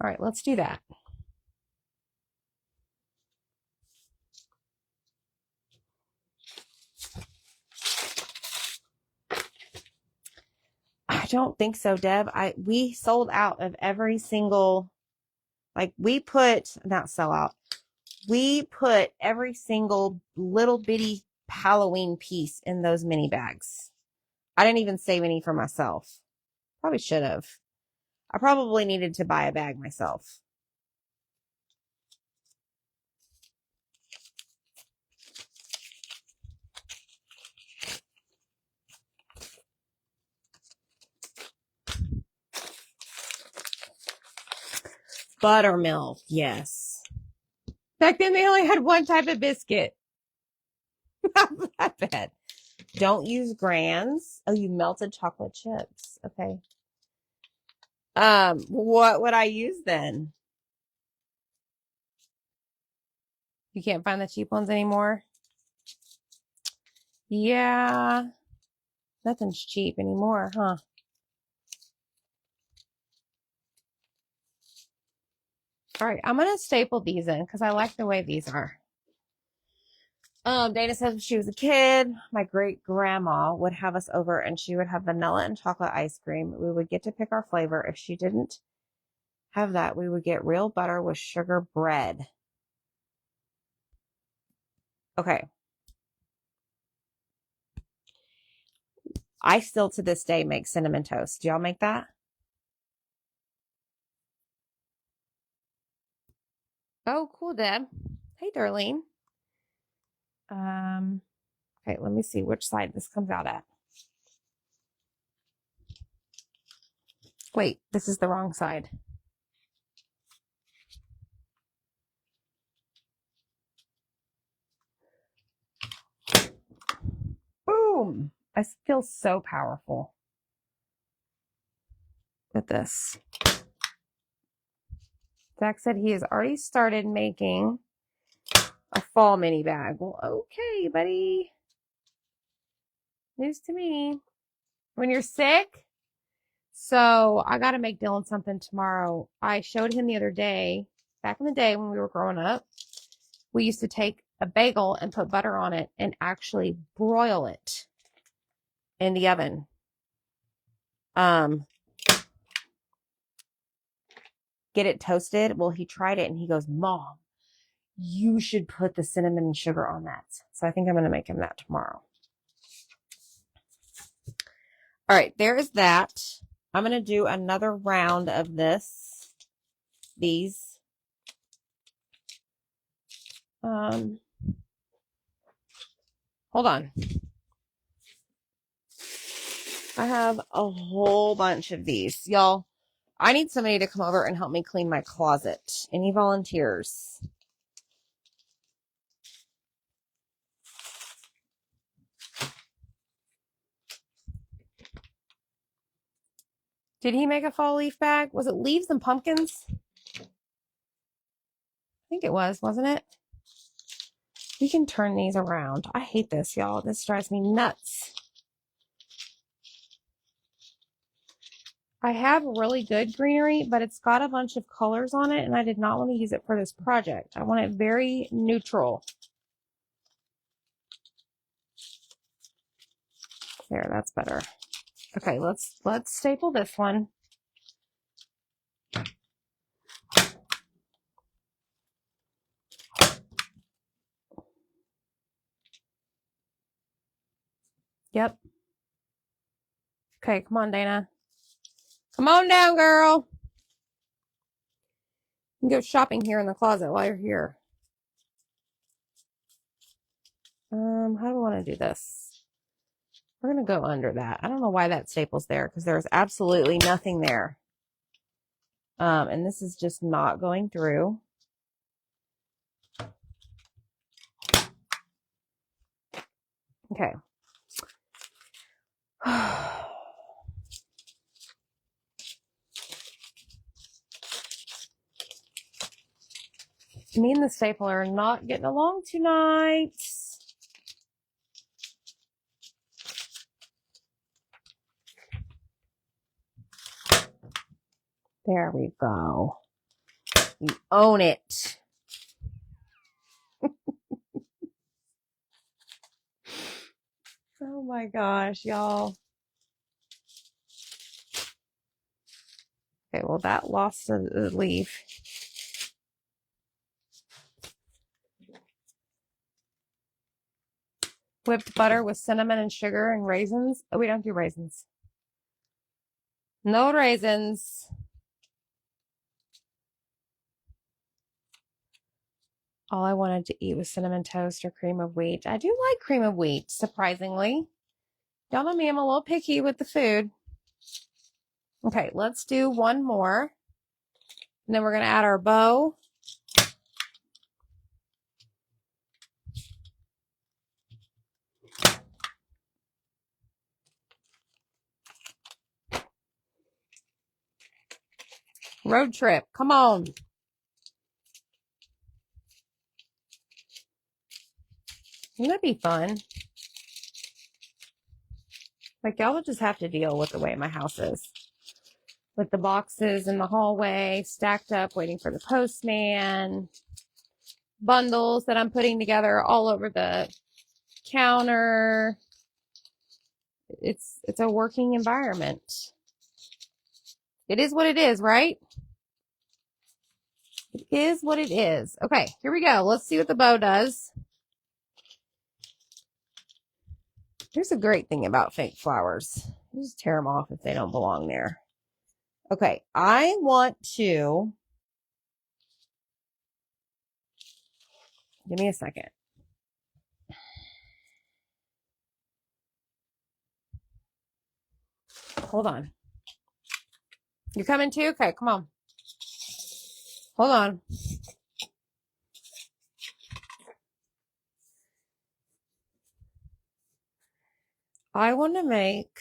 All right, let's do that. I don't think so, Deb. We sold out of every single, like we put, not sell out. We put every single little bitty Halloween piece in those mini bags. I didn't even save any for myself. Probably should have. I probably needed to buy a bag myself. Buttermilk, yes. Back then they only had one type of biscuit. Not that bad. Don't use Grands. Oh, you melted chocolate chips. Okay. What would I use then? You can't find the cheap ones anymore? Yeah. Nothing's cheap anymore, huh? All right, I'm going to staple these in because I like the way these are. Dana says when she was a kid, my great grandma would have us over and she would have vanilla and chocolate ice cream. We would get to pick our flavor. If she didn't have that, we would get real butter with sugar bread. Okay. I still to this day make cinnamon toast. Do y'all make that? Oh, cool, Deb. Hey, Darlene. Okay, let me see which side this comes out at. Wait, this is the wrong side. Boom! I feel so powerful with this. Zach said he has already started making a fall mini bag. Well, okay, buddy. News to me. When you're sick? So I got to make Dylan something tomorrow. I showed him the other day, back in the day when we were growing up, we used to take a bagel and put butter on it and actually broil it in the oven. Get it toasted. Well, he tried it and he goes, Mom, you should put the cinnamon and sugar on that. So I think I'm going to make him that tomorrow. All right, there's that. I'm going to do another round of these. Hold on. I have a whole bunch of these. Y'all, I need somebody to come over and help me clean my closet. Any volunteers? Did he make a fall leaf bag? Was it leaves and pumpkins? I think it was, wasn't it? We can turn these around. I hate this, y'all. This drives me nuts. I have really good greenery, but it's got a bunch of colors on it, and I did not want to use it for this project. I want it very neutral. There, that's better. Okay, let's staple this one. Yep. Okay, come on, Dana. Come on down, girl. You can go shopping here in the closet while you're here. How do I want to do this? We're going to go under that. I don't know why that staple's there because there's absolutely nothing there. And this is just not going through. Okay. Me and the stapler are not getting along tonight. There we go. You own it. Oh my gosh, y'all. Okay, well, that lost a leaf. Whipped butter with cinnamon and sugar and raisins. Oh, we don't do raisins. No raisins. All I wanted to eat was cinnamon toast or cream of wheat. I do like cream of wheat, surprisingly. Y'all know me, I'm a little picky with the food. Okay, let's do one more. And then we're going to add our bow. Road trip. Come on. Wouldn't that be fun? Like, y'all would just have to deal with the way my house is. With the boxes in the hallway, stacked up, waiting for the postman. Bundles that I'm putting together all over the counter. It's a working environment. It is what it is, right? It is what it is. Okay, here we go. Let's see what the bow does. Here's a great thing about fake flowers. You just tear them off if they don't belong there. Okay, I want to... Give me a second. Hold on. You coming too? Okay, come on. Hold on. I want to make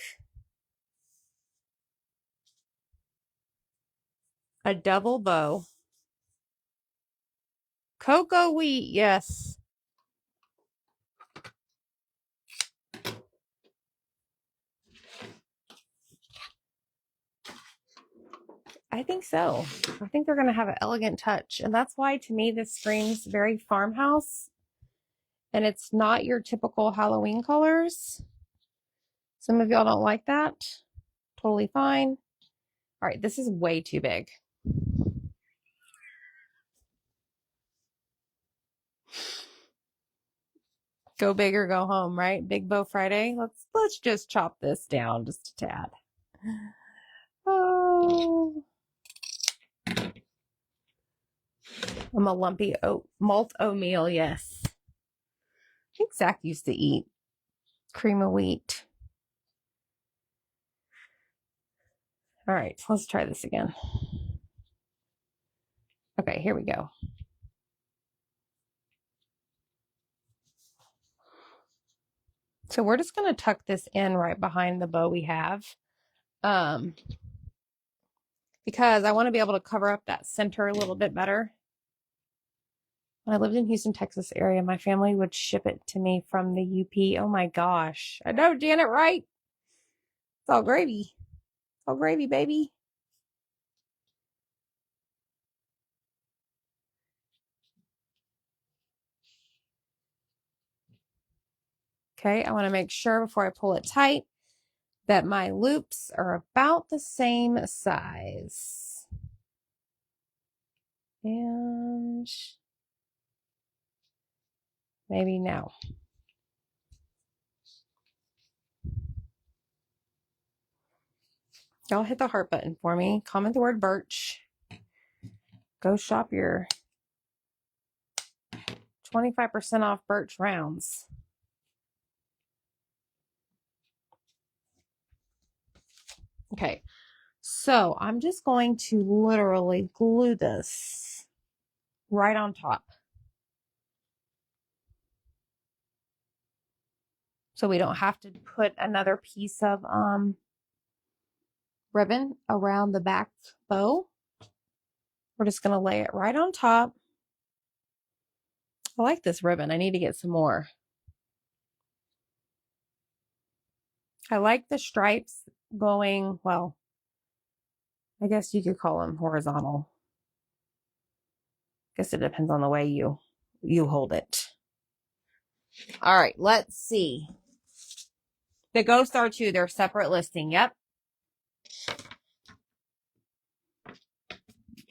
a double bow. Cocoa wheat, yes. I think so. I think they're going to have an elegant touch. And that's why, to me, this screams very farmhouse. And it's not your typical Halloween colors. Some of y'all don't like that. Totally fine. All right, this is way too big. Go big or go home, right? Big Bow Friday. Let's just chop this down just a tad. Oh. I'm a lumpy malt oatmeal, yes. I think Zach used to eat cream of wheat. All right, so let's try this again. Okay, here we go. So we're just going to tuck this in right behind the bow we have. Because I want to be able to cover up that center a little bit better. When I lived in Houston, Texas area, my family would ship it to me from the UP. Oh my gosh. I know, Janet, right? It's all gravy. It's all gravy, baby. Okay, I want to make sure before I pull it tight that my loops are about the same size. And maybe now. Y'all hit the heart button for me. Comment the word birch. Go shop your 25% off birch rounds. Okay, so I'm just going to literally glue this right on top. So we don't have to put another piece of ribbon around the back bow. We're just going to lay it right on top. I like this ribbon. I need to get some more. I like the stripes going, well, I guess you could call them horizontal. I guess it depends on the way you hold it. All right, let's see. The Ghost are too. They're separate listing. Yep.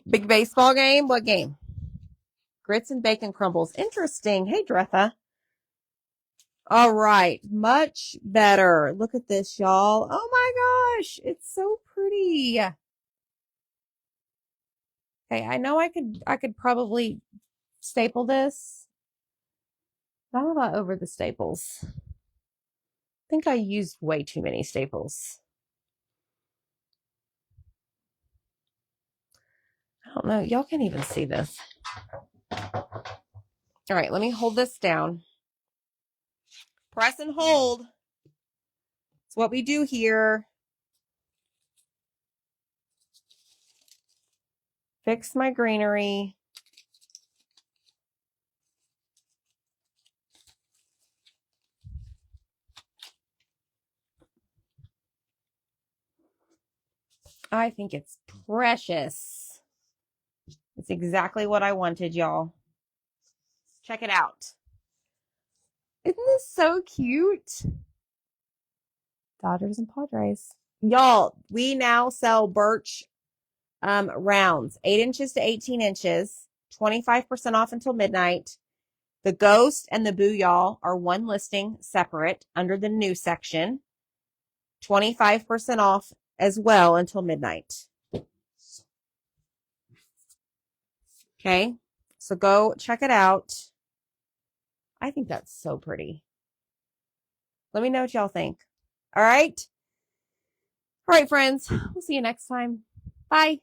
Big baseball game. What game? Grits and bacon crumbles. Interesting. Hey, Dretha. All right. Much better. Look at this, y'all. Oh my gosh. It's so pretty. Okay, I know I could probably staple this. I don't know about over the staples. I think I used way too many staples. I don't know. Y'all can't even see this. All right, let me hold this down. Press and hold. It's what we do here. Fix my greenery. I think it's precious. It's exactly what I wanted, y'all. Check it out. Isn't this so cute? Dodgers and Padres. Y'all, we now sell birch rounds, 8 inches to 18 inches, 25% off until midnight. The Ghost and the Boo Y'all are one listing separate under the new section. 25% off as well until midnight. Okay, so go check it out. I think that's so pretty. Let me know what y'all think. All right. All right, friends. We'll see you next time. Bye.